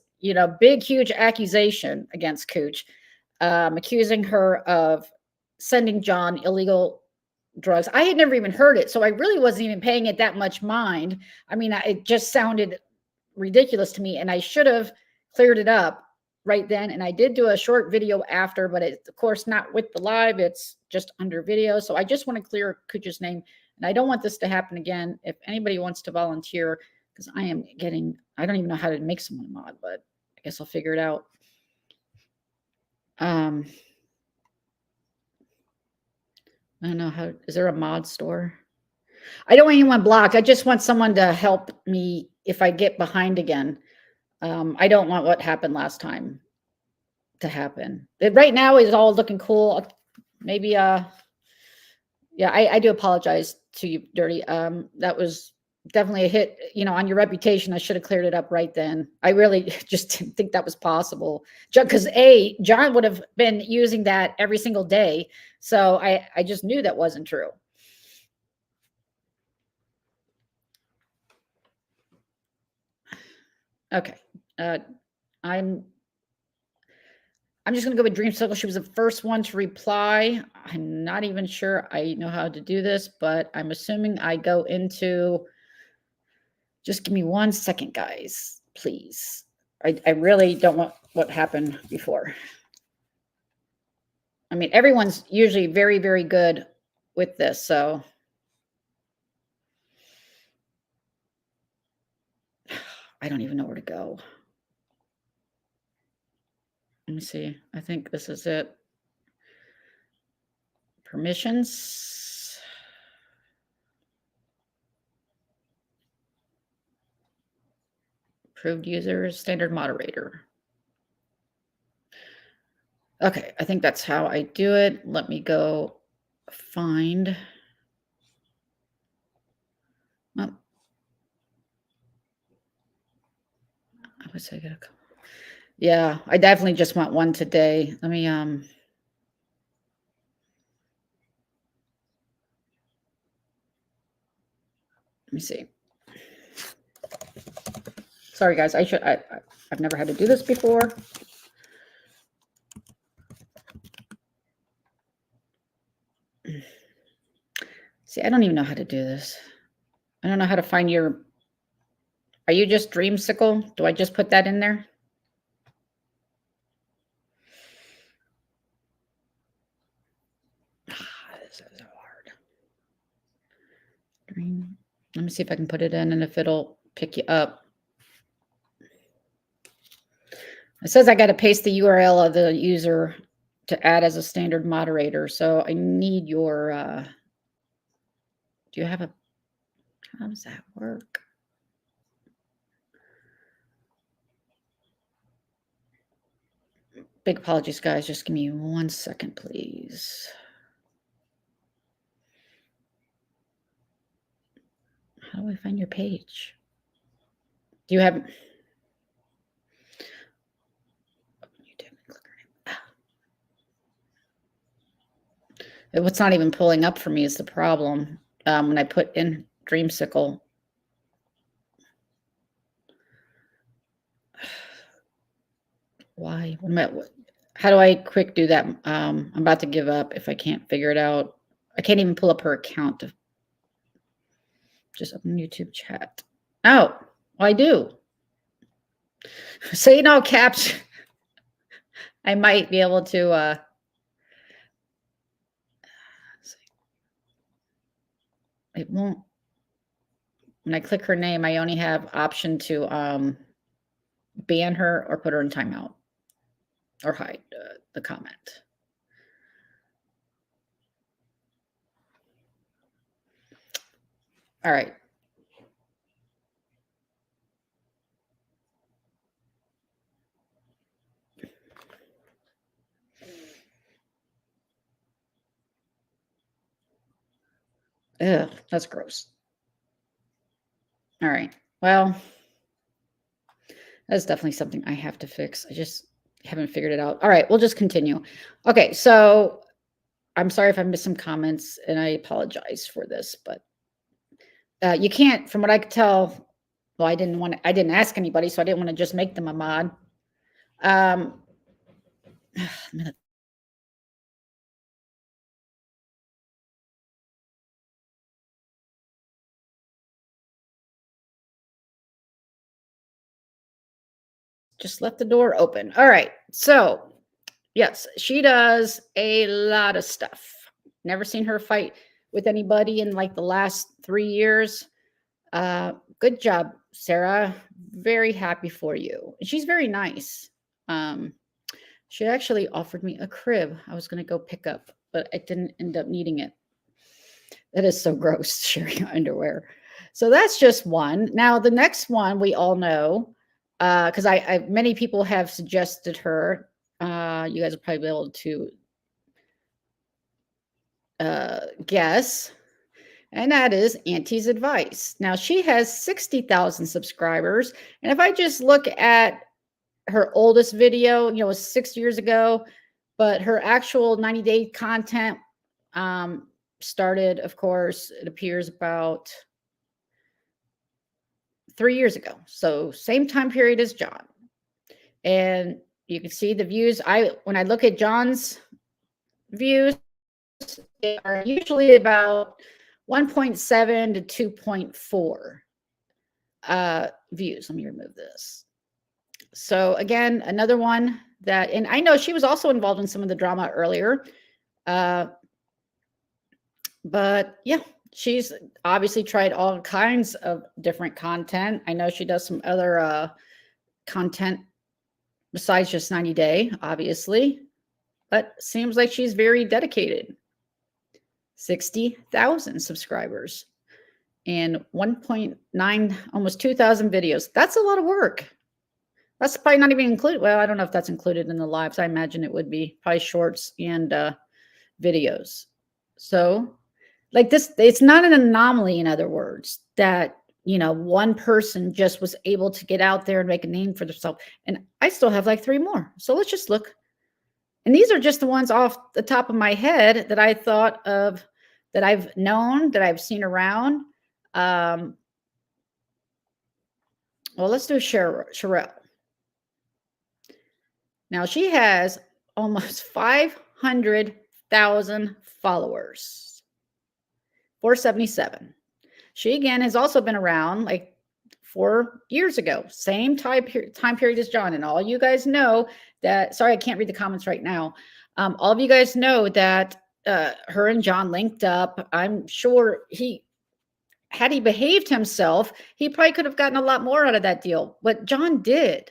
big, huge accusation against Coach, accusing her of sending John illegal drugs. I had never even heard it, so I really wasn't even paying it that much mind. I mean, it just sounded ridiculous to me, and I should have cleared it up right then. And I did do a short video after, but it's of course not with the live, it's just under video. So I just want to clear Kuja's name, and I don't want this to happen again. If anybody wants to volunteer, because I don't even know how to make someone a mod, but I guess I'll figure it out. I don't know how, is there a mod store? I don't want anyone blocked. I just want someone to help me if I get behind again. I don't want what happened last time to happen. Right now is all looking cool. Maybe, yeah, I do apologize to you, Dirty. That was definitely a hit, on your reputation. I should have cleared it up right then. I really just didn't think that was possible. Because John would have been using that every single day. So I just knew that wasn't true. Okay. I'm just going to go with Dreamsicle. She was the first one to reply. I'm not even sure I know how to do this, but I'm assuming I go into, just give me 1 second, guys, please. I really don't want what happened before. I mean, everyone's usually very, very good with this, so. I don't even know where to go. Let me see. I think this is it. Permissions. Approved users, standard moderator. Okay, I think that's how I do it. Let me go find. Oh. I would say get a couple. Yeah, I definitely just want one today. Let me see. Sorry, guys. I've never had to do this before. See, I don't even know how to do this. I don't know how to find your. Are you just Dreamsicle? Do I just put that in there? This is hard. Dream. Let me see if I can put it in and if it'll pick you up. It says I got to paste the URL of the user to add as a standard moderator. So I need your, do you have a, how does that work? Big apologies, guys. Just give me 1 second, please. How do I find your page? Do you have... What's not even pulling up for me is the problem. When I put in Dreamsicle. Why? How do I quick do that? I'm about to give up if I can't figure it out. I can't even pull up her account. Just open YouTube chat. Oh, well, I do. Say in all caps. I might be able to it won't. When I click her name, I only have option to ban her or put her in timeout or hide the comment. All right. Ugh, that's gross. All right. Well, that's definitely something I have to fix. I just haven't figured it out. All right, we'll just continue. Okay, so I'm sorry if I missed some comments, and I apologize for this, but you can't, from what I could tell, well, I didn't ask anybody, so I didn't want to just make them a mod. I'm gonna just left the door open. All right. So, yes, she does a lot of stuff. Never seen her fight with anybody in like the last 3 years. Good job, Sarah. Very happy for you. She's very nice. She actually offered me a crib I was going to go pick up, but I didn't end up needing it. That is so gross, sharing underwear. So that's just one. Now, the next one we all know, because many people have suggested her. You guys will probably be able to guess. And that is Auntie's Advice. Now, she has 60,000 subscribers. And if I just look at her oldest video, it was 6 years ago, but her actual 90-day content started, of course, it appears about 3 years ago. So same time period as John. And you can see the views. When I look at John's views, they are usually about 1.7 to 2.4 views. Let me remove this. So again, another one that, and I know she was also involved in some of the drama earlier. But yeah, she's obviously tried all kinds of different content. I know she does some other content besides just 90 Day, obviously, but seems like she's very dedicated. 60,000 subscribers and 1.9, almost 2,000 videos. That's a lot of work. That's probably not even included. Well, I don't know if that's included in the lives. I imagine it would be probably shorts and videos. So like this, it's not an anomaly, in other words, that, one person just was able to get out there and make a name for themselves. And I still have like 3 more. So let's just look. And these are just the ones off the top of my head that I thought of, that I've known, that I've seen around. Well, let's do Sherelle. Now she has almost 500,000 followers. 477. She again has also been around like 4 years ago, same time period as John. And all you guys know that, sorry, I can't read the comments right now. All of you guys know that her and John linked up. I'm sure had he behaved himself, he probably could have gotten a lot more out of that deal. What John did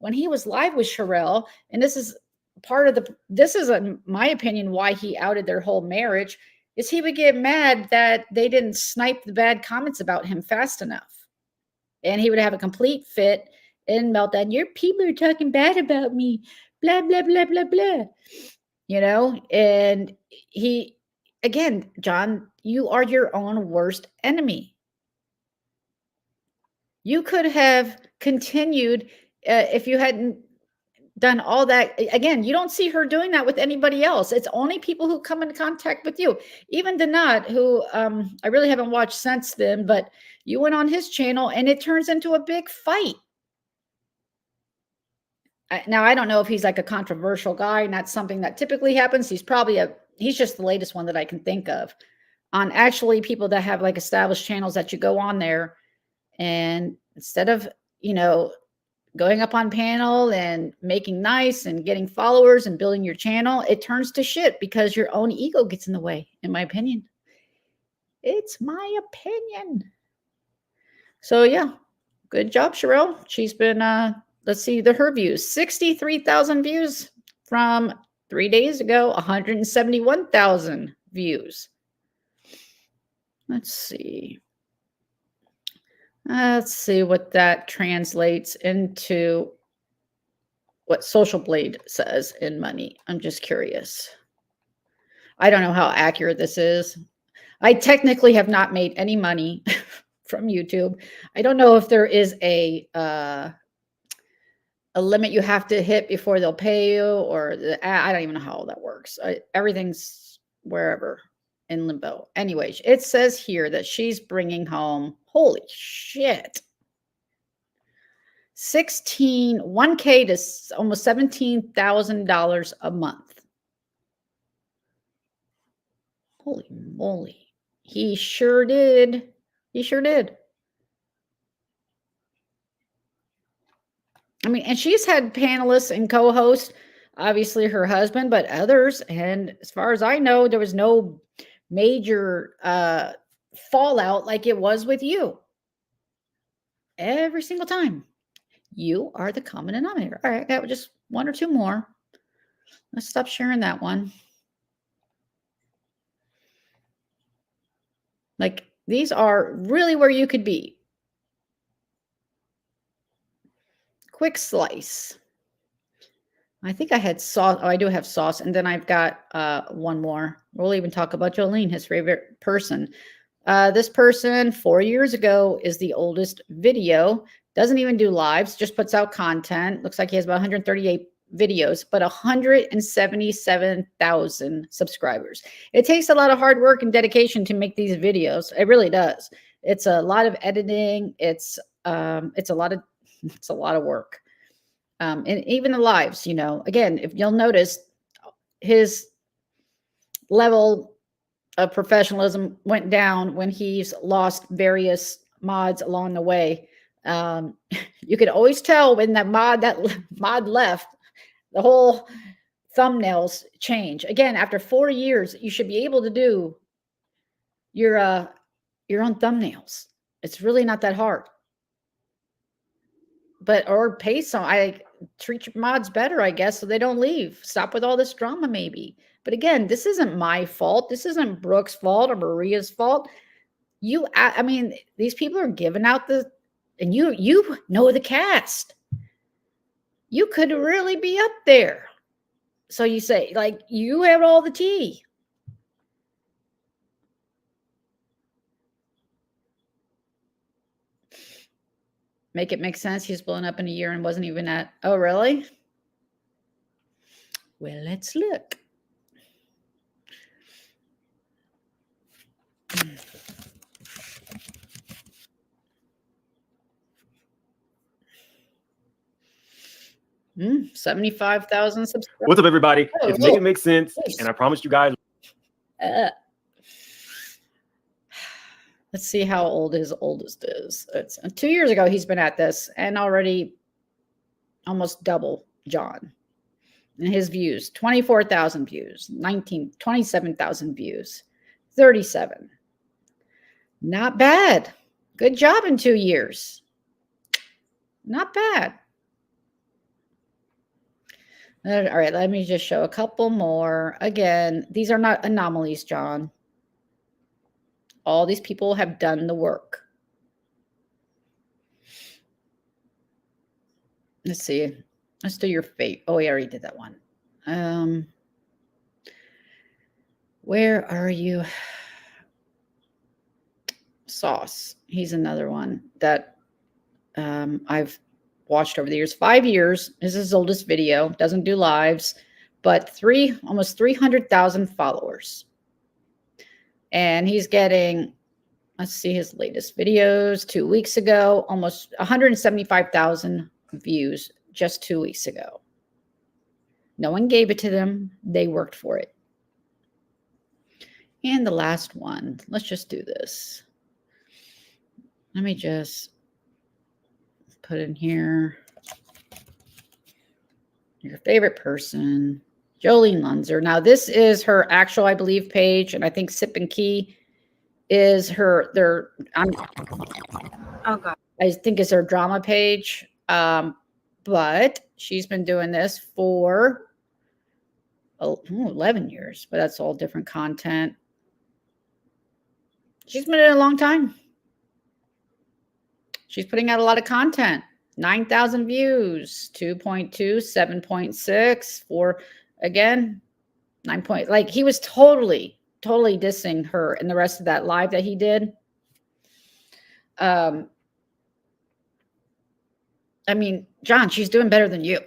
when he was live with Sherelle, and this is in my opinion, why he outed their whole marriage, is he would get mad that they didn't snipe the bad comments about him fast enough. And he would have a complete fit and meltdown. Your people are talking bad about me, blah, blah, blah, blah, blah. And again, John, you are your own worst enemy. You could have continued if you hadn't done all that. Again, you don't see her doing that with anybody else. It's only people who come in contact with you. Even Donat, who I really haven't watched since then, but you went on his channel and it turns into a big fight. Now, I don't know if he's like a controversial guy, and that's something that typically happens. He's just the latest one that I can think of. on actually people that have like established channels that you go on there, and instead of, you know, going up on panel and making nice and getting followers and building your channel, it turns to shit because your own ego gets in the way, in my opinion. It's my opinion. So yeah, good job, Sherelle. She's been, let's see her views, 63,000 views from 3 days ago, 171,000 views. Let's see. Let's see what that translates into, what Social Blade says in money. I'm just curious. I don't know how accurate this is. I technically have not made any money from YouTube. I don't know if there is a limit you have to hit before they'll pay you, or I don't even know how all that works. Everything's wherever in limbo. Anyways, it says here that she's bringing home, holy shit, 1K to almost $17,000 a month. Holy moly. He sure did. He sure did. I mean, and she's had panelists and co-hosts, obviously her husband, but others. And as far as I know, there was no major fallout like it was with you. Every single time. You are the common denominator. All right, I got just one or two more. Let's stop sharing that one. Like, these are really where you could be. Quick slice. I think I had sauce. Oh, I do have sauce. And then I've got one more. We'll even talk about Jolene, his favorite person. This person 4 years ago is the oldest video. Doesn't even do lives, just puts out content. Looks like he has about 138 videos, but 177,000 subscribers. It takes a lot of hard work and dedication to make these videos. It really does. It's a lot of editing. It's a lot of work. And even the lives, you know, again, if you'll notice, his level of professionalism went down when he's lost various mods along the way. You could always tell when that mod left, the whole thumbnails change. Again, after 4 years, you should be able to do your own thumbnails. It's really not that hard. Or pay some. I treat your mods better, I guess, so they don't leave. Stop with all this drama, maybe. But again, this isn't my fault. This isn't Brooke's fault or Maria's fault. I mean, these people are giving out and you know the cast. You could really be up there. So you say, like, you have all the tea. Make it make sense. He's blown up in a year and wasn't even at. Oh, really? Well, let's look. Mm, 75,000 subscribers. What's up, everybody? Oh, it's Make It Make Sense, and I promise you guys. Let's see how old his oldest is. It's 2 years ago he's been at this, and already almost double John. And his views, 24,000 views, 27,000 views, 37. Not bad. Good job in 2 years. Not bad. All right, let me just show a couple more. Again, these are not anomalies, John. All these people have done the work. Let's see. Let's do your fate. Oh, we already did that one. Where are you? Sauce. He's another one that I've watched over the years. 5 years is his oldest video. Doesn't do lives, but almost 300,000 followers. And he's getting, let's see his latest videos 2 weeks ago, almost 175,000 views just 2 weeks ago. No one gave it to them. They worked for it. And the last one. Let's just do this. Let me just put in here your favorite person, Jolene Lunzer. Now, this is her actual, I believe, page, and I think Sip and Key is her. Oh God. I think is her drama page. But she's been doing this for 11 years, but that's all different content. She's been in it a long time. She's putting out a lot of content. 9,000 views, 2.2, 7.6, 4, again, 9 point. Like, he was totally dissing her in the rest of that live that he did. I mean, John, she's doing better than you.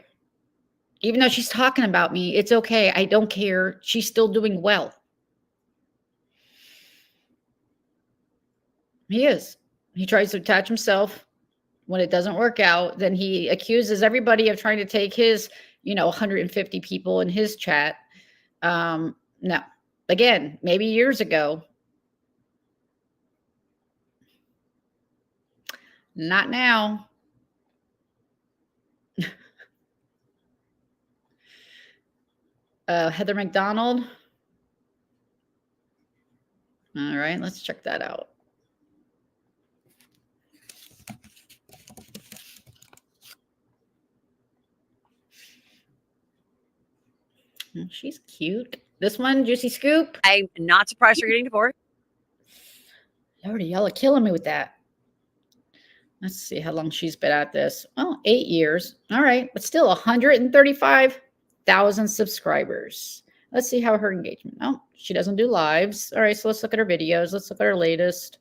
Even though she's talking about me, it's okay. I don't care. She's still doing well. He is. He tries to attach himself. When it doesn't work out, then he accuses everybody of trying to take his, 150 people in his chat. No. Again, maybe years ago. Not now. Heather McDonald. All right, let's check that out. She's cute. This one, Juicy Scoop. I'm not surprised you're getting divorced. Y'all are killing me with that. Let's see how long she's been at this. Oh, 8 years. All right, but still 135,000 subscribers. Let's see how her engagement. Oh, she doesn't do lives. All right, so let's look at her videos. Let's look at her latest.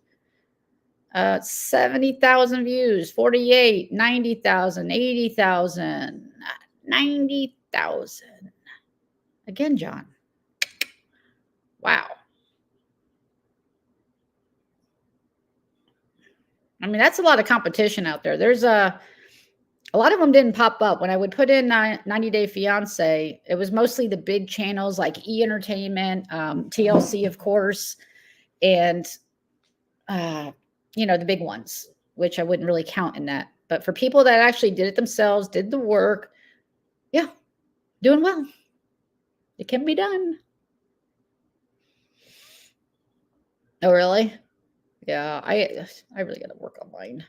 70,000 views, 48, 90,000, 80,000, 90,000. Again, John. Wow. I mean, that's a lot of competition out there. There's a lot of them didn't pop up. When I would put in 90 Day Fiance, it was mostly the big channels like E! Entertainment, TLC, of course, and, the big ones, which I wouldn't really count in that. But for people that actually did it themselves, did the work, yeah, doing well. It can be done. Oh, really? Yeah, I really got to work on mine.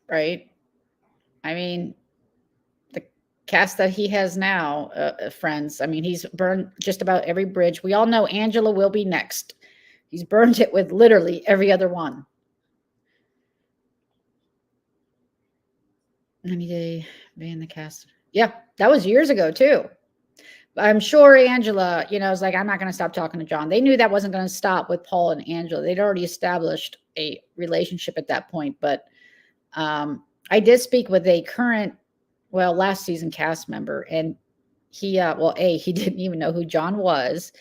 Right? I mean, the cast that he has now, friends, I mean, he's burned just about every bridge. We all know Angela will be next. He's burned it with literally every other one. 90 Day being the cast. Yeah, that was years ago too. I'm sure Angela, was like, I'm not going to stop talking to John. They knew that wasn't going to stop with Paul and Angela. They'd already established a relationship at that point. But I did speak with a current, last season cast member, and he, he didn't even know who John was,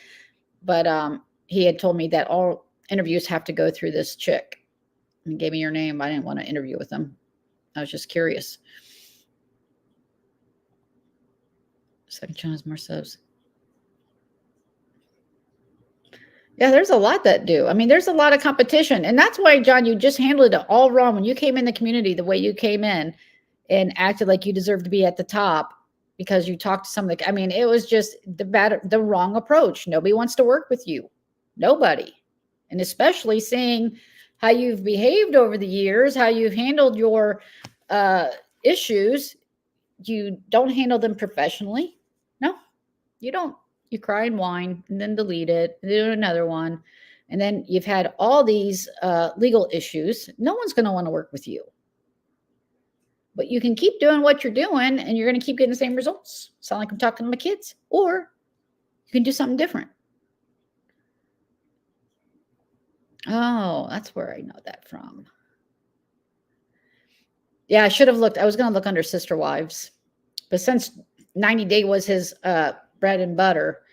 but he had told me that all interviews have to go through this chick. And gave me her name. I didn't want to interview with him. I was just curious. Second channel has more subs. Yeah, there's a lot that do. I mean, there's a lot of competition. And that's why, John, you just handled it all wrong when you came in the community, the way you came in and acted like you deserved to be at the top because you talked to some of the, I mean, it was just the wrong approach. Nobody wants to work with you. Nobody. And especially seeing how you've behaved over the years, how you've handled your issues. You don't handle them professionally. No, you don't. You cry and whine and then delete it and do another one. And then you've had all these legal issues. No one's going to want to work with you. But you can keep doing what you're doing and you're going to keep getting the same results. Sound like I'm talking to my kids. Or you can do something different. Oh, that's where I know that from. Yeah, I should have looked. I was going to look under Sister Wives. But since 90 Day was his bread and butter,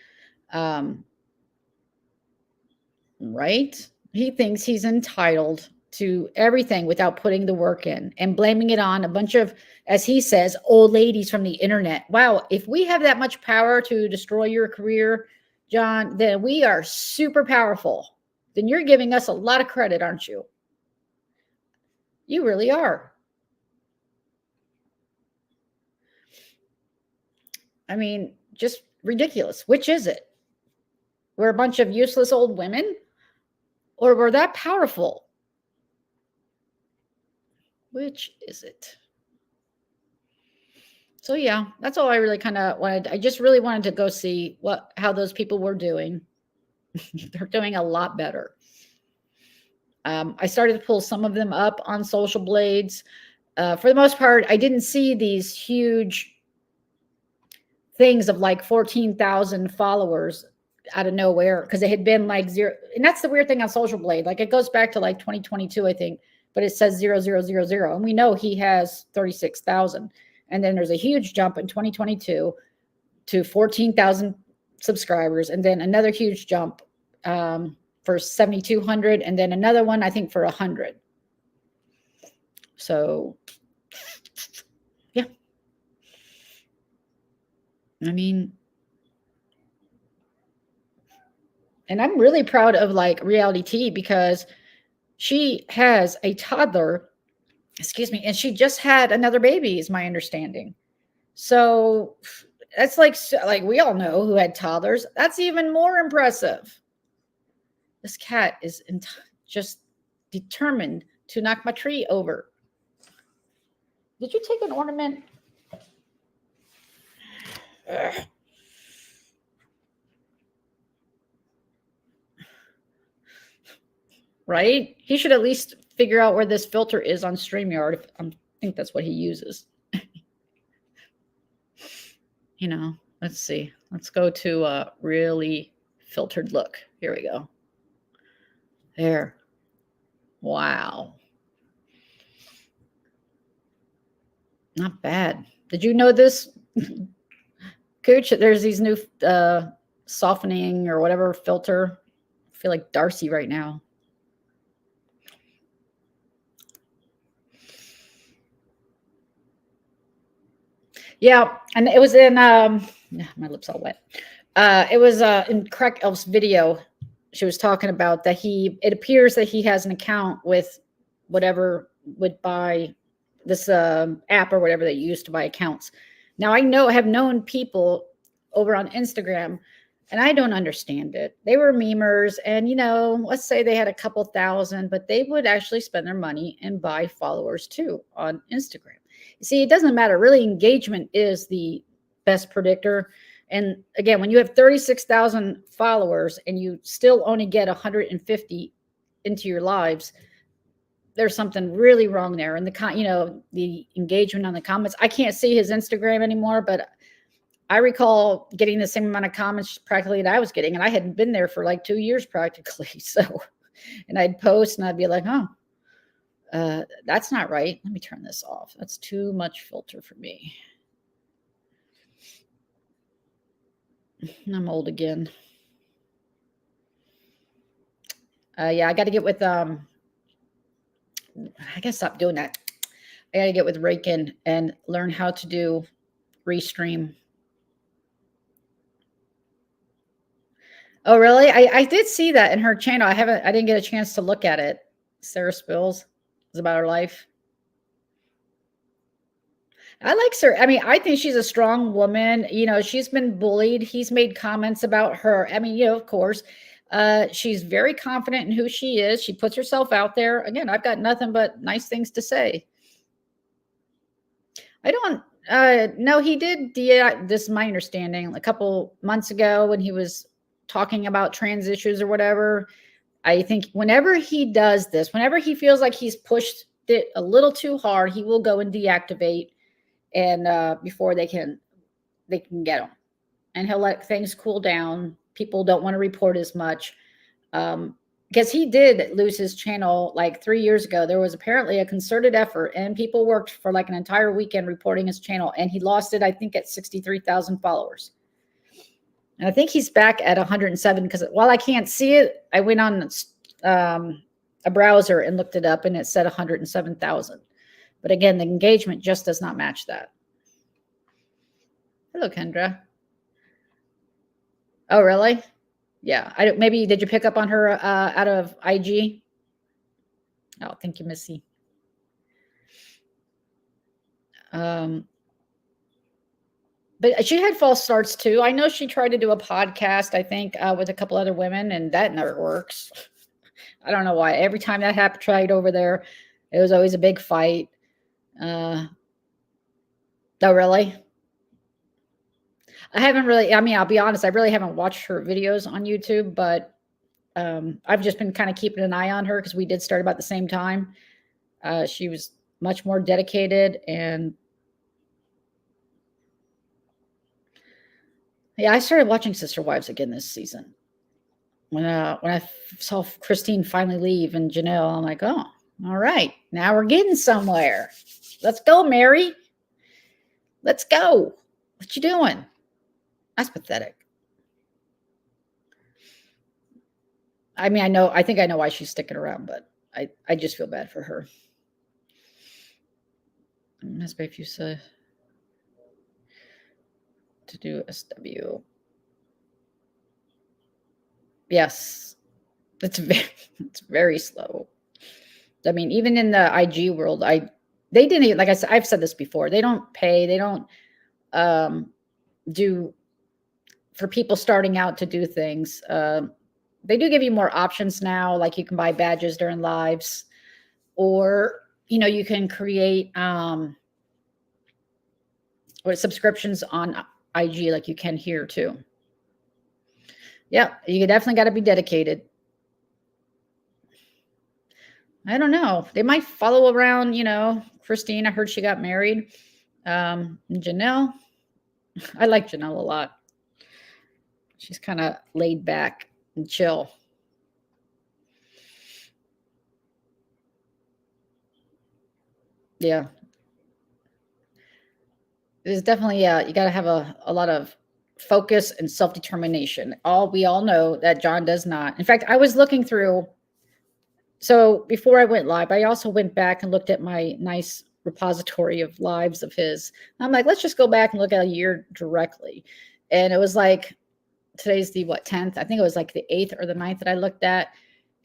right? He thinks he's entitled to everything without putting the work in and blaming it on a bunch of, as he says, old ladies from the internet. Wow. If we have that much power to destroy your career, John, then we are super powerful. Then you're giving us a lot of credit, aren't you? You really are. I mean, just ridiculous. Which is it? We're a bunch of useless old women, or we're that powerful? Which is it? So yeah, that's all I really kind of wanted. I just really wanted to go see how those people were doing. They're doing a lot better. I started to pull some of them up on Social Blades. For the most part, I didn't see these huge things of like 14,000 followers out of nowhere, because it had been like zero. And that's the weird thing on Social Blade. Like it goes back to like 2022, I think, but it says 0000. And we know he has 36,000. And then there's a huge jump in 2022 to 14,000 subscribers. And then another huge jump for 7,200. And then another one, I think, for 100. So, yeah. I mean, and I'm really proud of like Reality T, because she has a toddler, excuse me, and she just had another baby, is my understanding. So that's like we all know who had toddlers. That's even more impressive. This cat is just determined to knock my tree over. Did you take an ornament? Ugh. Right? He should at least figure out where this filter is on StreamYard. I think that's what he uses. You know, let's see. Let's go to a really filtered look. Here we go. There. Wow. Not bad. Did you know this, Cooch? There's these new softening or whatever filter. I feel like Darcy right now. Yeah, and it was in my lips all wet. It was in Crack Elf's video. She was talking about that it appears that he has an account with whatever would buy this app or whatever they use to buy accounts. Now I have known people over on Instagram, and I don't understand it. They were memers, and let's say they had a couple thousand, but they would actually spend their money and buy followers too on Instagram. You see, it doesn't matter. Really, engagement is the best predictor. And again, when you have 36,000 followers and you still only get 150 into your lives, there's something really wrong there. And the engagement on the comments, I can't see his Instagram anymore, but I recall getting the same amount of comments practically that I was getting. And I hadn't been there for like 2 years practically. So, and I'd post and I'd be like, oh, that's not right. Let me turn this off. That's too much filter for me. I'm old again. Yeah, I got to get with, I got to stop doing that. I got to get with Rakin and learn how to do restream. Oh, really? I did see that in her channel. I didn't get a chance to look at it. Sarah Spills. It's about her life. I like her. I mean, I think she's a strong woman. She's been bullied. He's made comments about her. I mean, of course, she's very confident in who she is. She puts herself out there. Again, I've got nothing but nice things to say. I don't no, he did. This is my understanding. A couple months ago when he was talking about trans issues or whatever, I think whenever he does this, whenever he feels like he's pushed it a little too hard, he will go and deactivate, and before they can get him, and he'll let things cool down. People don't want to report as much, because he did lose his channel like 3 years ago. There was apparently a concerted effort, and people worked for like an entire weekend reporting his channel, and he lost it, I think, at 63,000 followers. And I think he's back at 107, because while I can't see it, I went on a browser and looked it up, and it said 107,000. But again, the engagement just does not match that. Hello, Kendra. Oh, really? Yeah. Maybe did you pick up on her out of IG? Oh, thank you, Missy. But she had false starts too. I know she tried to do a podcast, I think, with a couple other women, and that never works. I don't know why. Every time that happened, tried over there, it was always a big fight. Oh, really? I haven't really, I mean, I'll be honest, I really haven't watched her videos on YouTube, but I've just been kind of keeping an eye on her because we did start about the same time. She was much more dedicated, and yeah, I started watching Sister Wives again this season. When I saw Christine finally leave and Janelle, I'm like, oh, all right, now we're getting somewhere. Let's go, Mary. Let's go. What you doing? That's pathetic. I mean, I think I know why she's sticking around, but I just feel bad for her. That's if you say to do SW. Yes, it's very slow. I mean, even in the IG world, they didn't even, like I said, I've said this before. They don't pay. They don't do for people starting out to do things. They do give you more options now, like you can buy badges during lives, or you can create subscriptions on IG, like you can here too. Yeah, you definitely got to be dedicated. I don't know. They might follow around, Christine. I heard she got married. Janelle. I like Janelle a lot. She's kind of laid back and chill. Yeah. There's definitely, you got to have a lot of focus and self-determination. We all know that John does not. In fact, I was looking through. So before I went live, I also went back and looked at my nice repository of lives of his. I'm like, let's just go back and look at a year directly. And it was like, today's the 10th? I think it was like the 8th or the 9th that I looked at.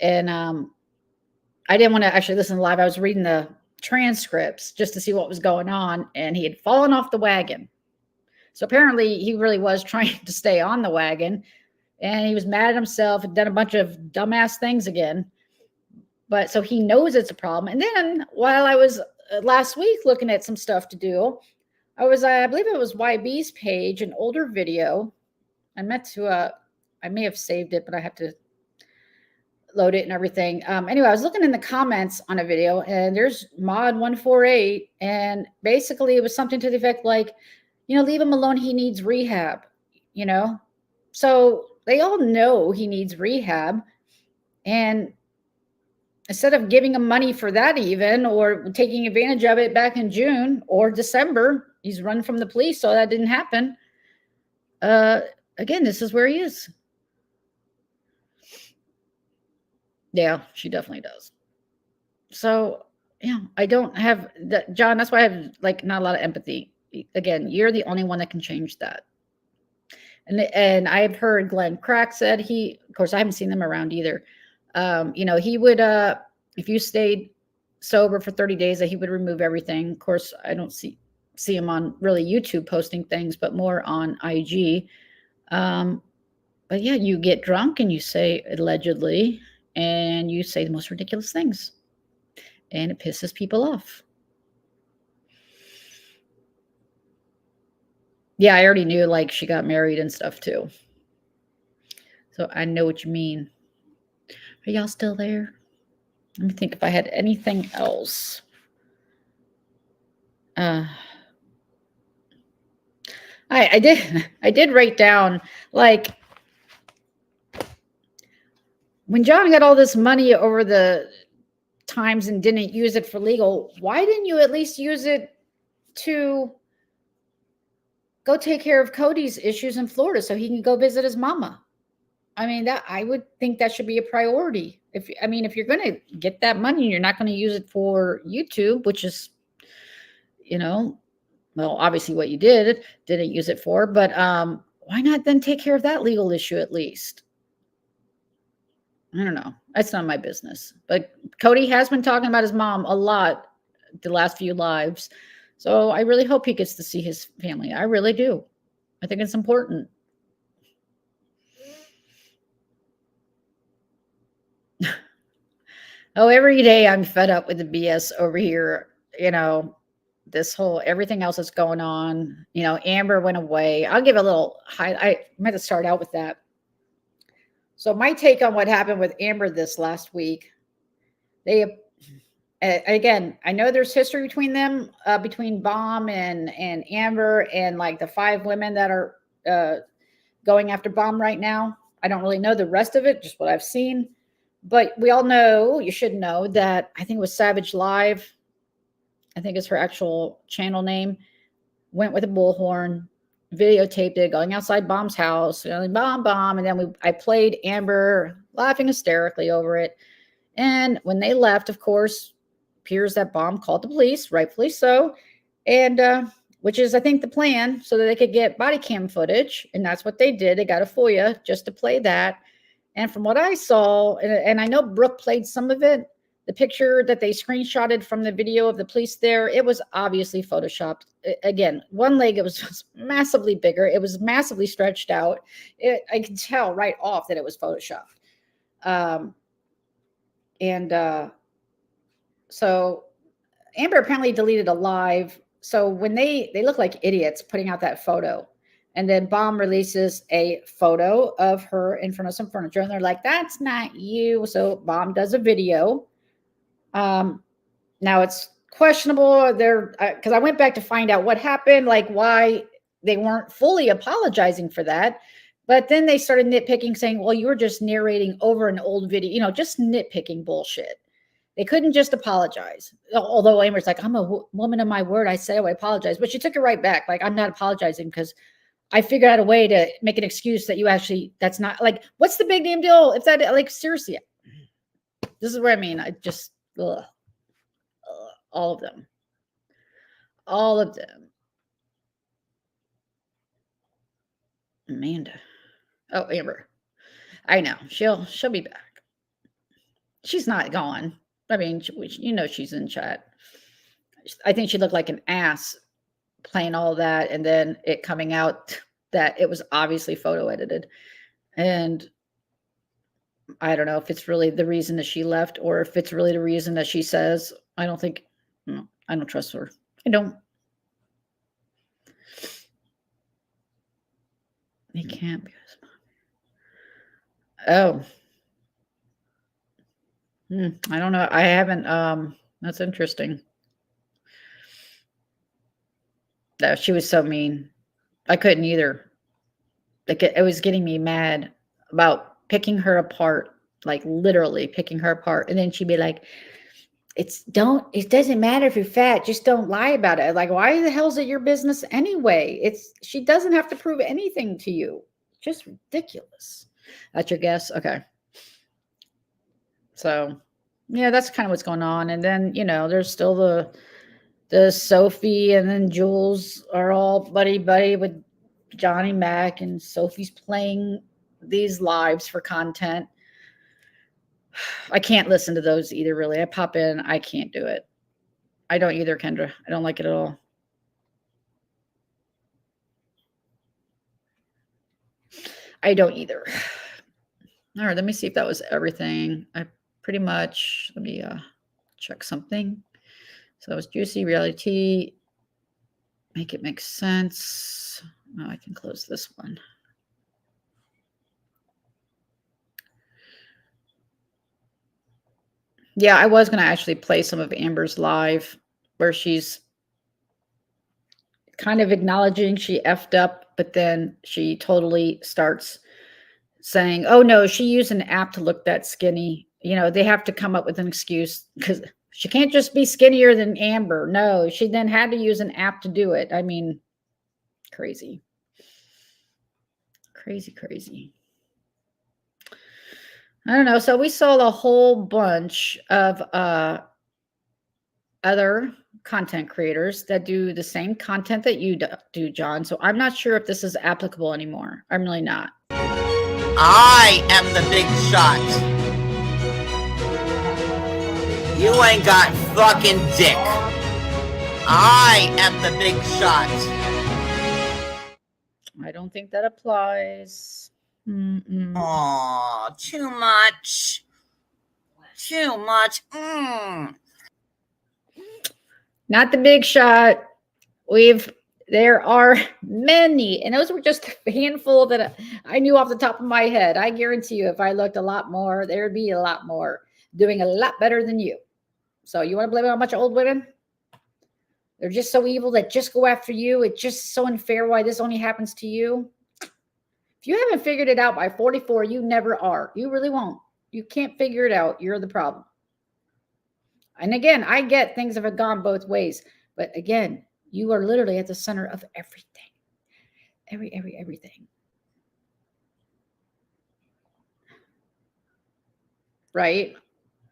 And I didn't want to actually listen live. I was reading the transcripts just to see what was going on. And he had fallen off the wagon. So apparently he really was trying to stay on the wagon. And he was mad at himself and done a bunch of dumbass things again. But so he knows it's a problem. And then while I was last week looking at some stuff to do, I believe it was YB's page, an older video. I meant to, I may have saved it, but I have to load it and everything. Anyway, I was looking in the comments on a video, and there's mod 148. And basically it was something to the effect like, leave him alone. He needs rehab, So they all know he needs rehab. And instead of giving him money for that even, or taking advantage of it back in June or December, he's run from the police, so that didn't happen. Again, this is where he is. Yeah, she definitely does. So, yeah, I don't have that, John. That's why I have not a lot of empathy. Again, you're the only one that can change that. And I've heard Glenn Crack said of course, I haven't seen them around either. He would, if you stayed sober for 30 days, that he would remove everything. Of course, I don't see him on really YouTube posting things, but more on IG. But yeah, you get drunk and you say allegedly, and you say the most ridiculous things, and it pisses people off. Yeah, I already knew she got married and stuff too. So I know what you mean. Are y'all still there? Let me think if I had anything else. I did write down, when John got all this money over the times and didn't use it for legal, why didn't you at least use it to go take care of Cody's issues in Florida so he can go visit his mama? I mean, I would think that should be a priority if you're going to get that money, you're not going to use it for YouTube, which is, well, obviously what you didn't use it for, but why not then take care of that legal issue at least? I don't know. That's not my business. But Cody has been talking about his mom a lot the last few lives. So I really hope he gets to see his family. I really do. I think it's important. Oh, every day I'm fed up with the BS over here. This whole everything else that's going on. Amber went away. I'll give a little I meant to start out with that. So my take on what happened with Amber this last week, again, I know there's history between them, between Baum and Amber, and like the 5 women that are going after Baum right now. I don't really know the rest of it, just what I've seen. But we all know, you should know, that I think it was Savage Live, I think it's her actual channel name, went with a bullhorn, videotaped it going outside Baum's house, Baum, and then I played Amber laughing hysterically over it. And when they left, of course, appears that Baum called the police, rightfully so, and which is, I think, the plan, so that they could get body cam footage, and that's what they did. They got a FOIA just to play that. And from what I saw, and I know Brooke played some of it, the picture that they screenshotted from the video of the police there, it was obviously photoshopped. Again, one leg, it was just massively bigger. It was massively stretched out. I could tell right off that it was photoshopped. So Amber apparently deleted a live. So when they look like idiots putting out that photo, and then Baum releases a photo of her in front of some furniture, and they're like, "That's not you." So Baum does a video. Now it's questionable there, because I went back to find out what happened, like why they weren't fully apologizing for that. But then they started nitpicking, saying, well, you were just narrating over an old video, just nitpicking bullshit. They couldn't just apologize. Although Amber's like, I'm a woman of my word. I said I would apologize. But she took it right back. Like, I'm not apologizing because I figured out a way to make an excuse that you actually, that's not, like, what's the big damn deal? If that, like, seriously, this is where I mean, I just, all of them. All of them. Amanda. Oh, Amber. I know. She'll be back. She's not gone. I mean, she's in chat. I think she looked like an ass playing all that, and then it coming out that it was obviously photo edited. And I don't know if it's really the reason that she left, or if it's really the reason that she says, I don't trust her. I don't. They can't be. Oh. I don't know. I haven't, that's interesting. No, she was so mean. I couldn't either. Like, it was getting me mad about picking her apart, like literally picking her apart. And then she'd be like, it doesn't matter if you're fat, just don't lie about it. Like, why the hell is it your business anyway? She doesn't have to prove anything to you. Just ridiculous. That's your guess? Okay. So, yeah, that's kind of what's going on. And then, there's still the Sophie and then Jules are all buddy with Johnny Mac, and Sophie's playing these lives for content. I can't listen to those either, really. I pop in. I can't do it. I don't either, Kendra. I don't like it at all. I don't either. All right, let me see if that was everything. I pretty much, let me check something. So that was juicy reality. Make it make sense. Now I can close this one. Yeah, I was going to actually play some of Amber's live where she's kind of acknowledging she effed up, but then she totally starts saying, oh no, she used an app to look that skinny. They have to come up with an excuse because she can't just be skinnier than Amber. No, she then had to use an app to do it. I mean, crazy. Crazy. I don't know. So we saw a whole bunch of other content creators that do the same content that you do, John. So I'm not sure if this is applicable anymore. I'm really not. I am the big shot. You ain't got fucking dick. I am the big shot. I don't think that applies. Oh, too much. Too much. Not the big shot. There are many, and those were just a handful that I knew off the top of my head. I guarantee you, if I looked a lot more, there'd be a lot more doing a lot better than you. So you want to blame it on a bunch of old women? They're just so evil that just go after you. It's just so unfair why this only happens to you. If you haven't figured it out by 44, you never are. You really won't. You can't figure it out. You're the problem. And again, I get things have gone both ways. But again, you are literally at the center of everything. Everything. Right?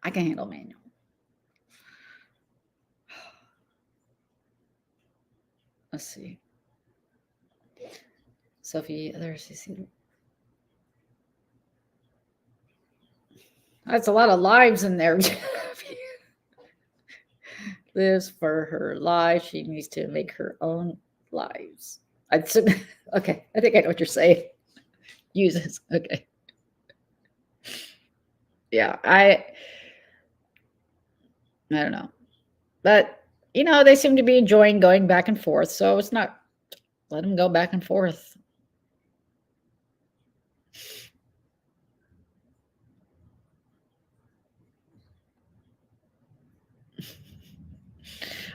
I can handle manual. Let's see. Sophie, that's a lot of lives in there. Lives for her life. She needs to make her own lives. Okay, I think I know what you're saying. Uses. Okay. Yeah, I don't know. But, you know, they seem to be enjoying going back and forth. So it's not, let them go back and forth.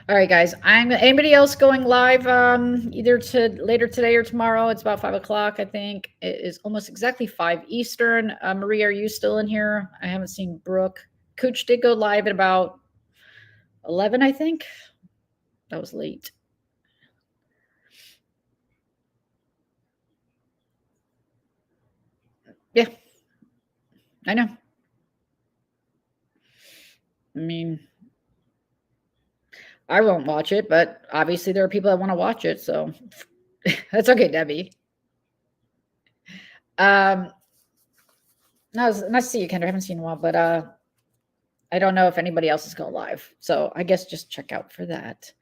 All right, guys. Anybody else going live either later today or tomorrow? It's about 5 o'clock, I think. It is almost exactly 5 Eastern. Maria, are you still in here? I haven't seen Brooke. Cooch did go live at about 11, I think. That was late. Yeah, I know. I mean, I won't watch it, but obviously there are people that want to watch it, so that's okay, Debbie. Nice to see you, Kendra. I haven't seen you in a while, but I don't know if anybody else is going live, so I guess just check out for that.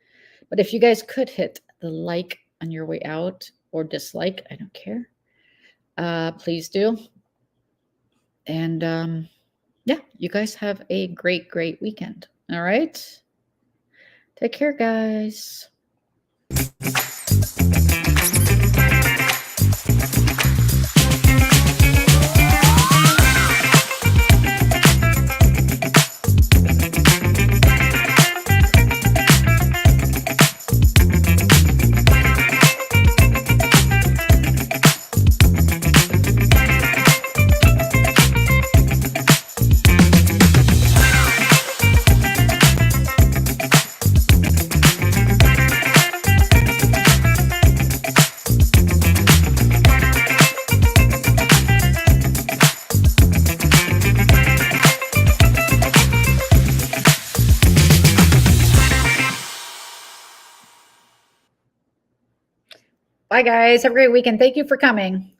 But if you guys could hit the like on your way out or dislike, I don't care. Please do. And yeah, you guys have a great weekend. All right. Take care, guys. Bye, guys. Have a great weekend. Thank you for coming.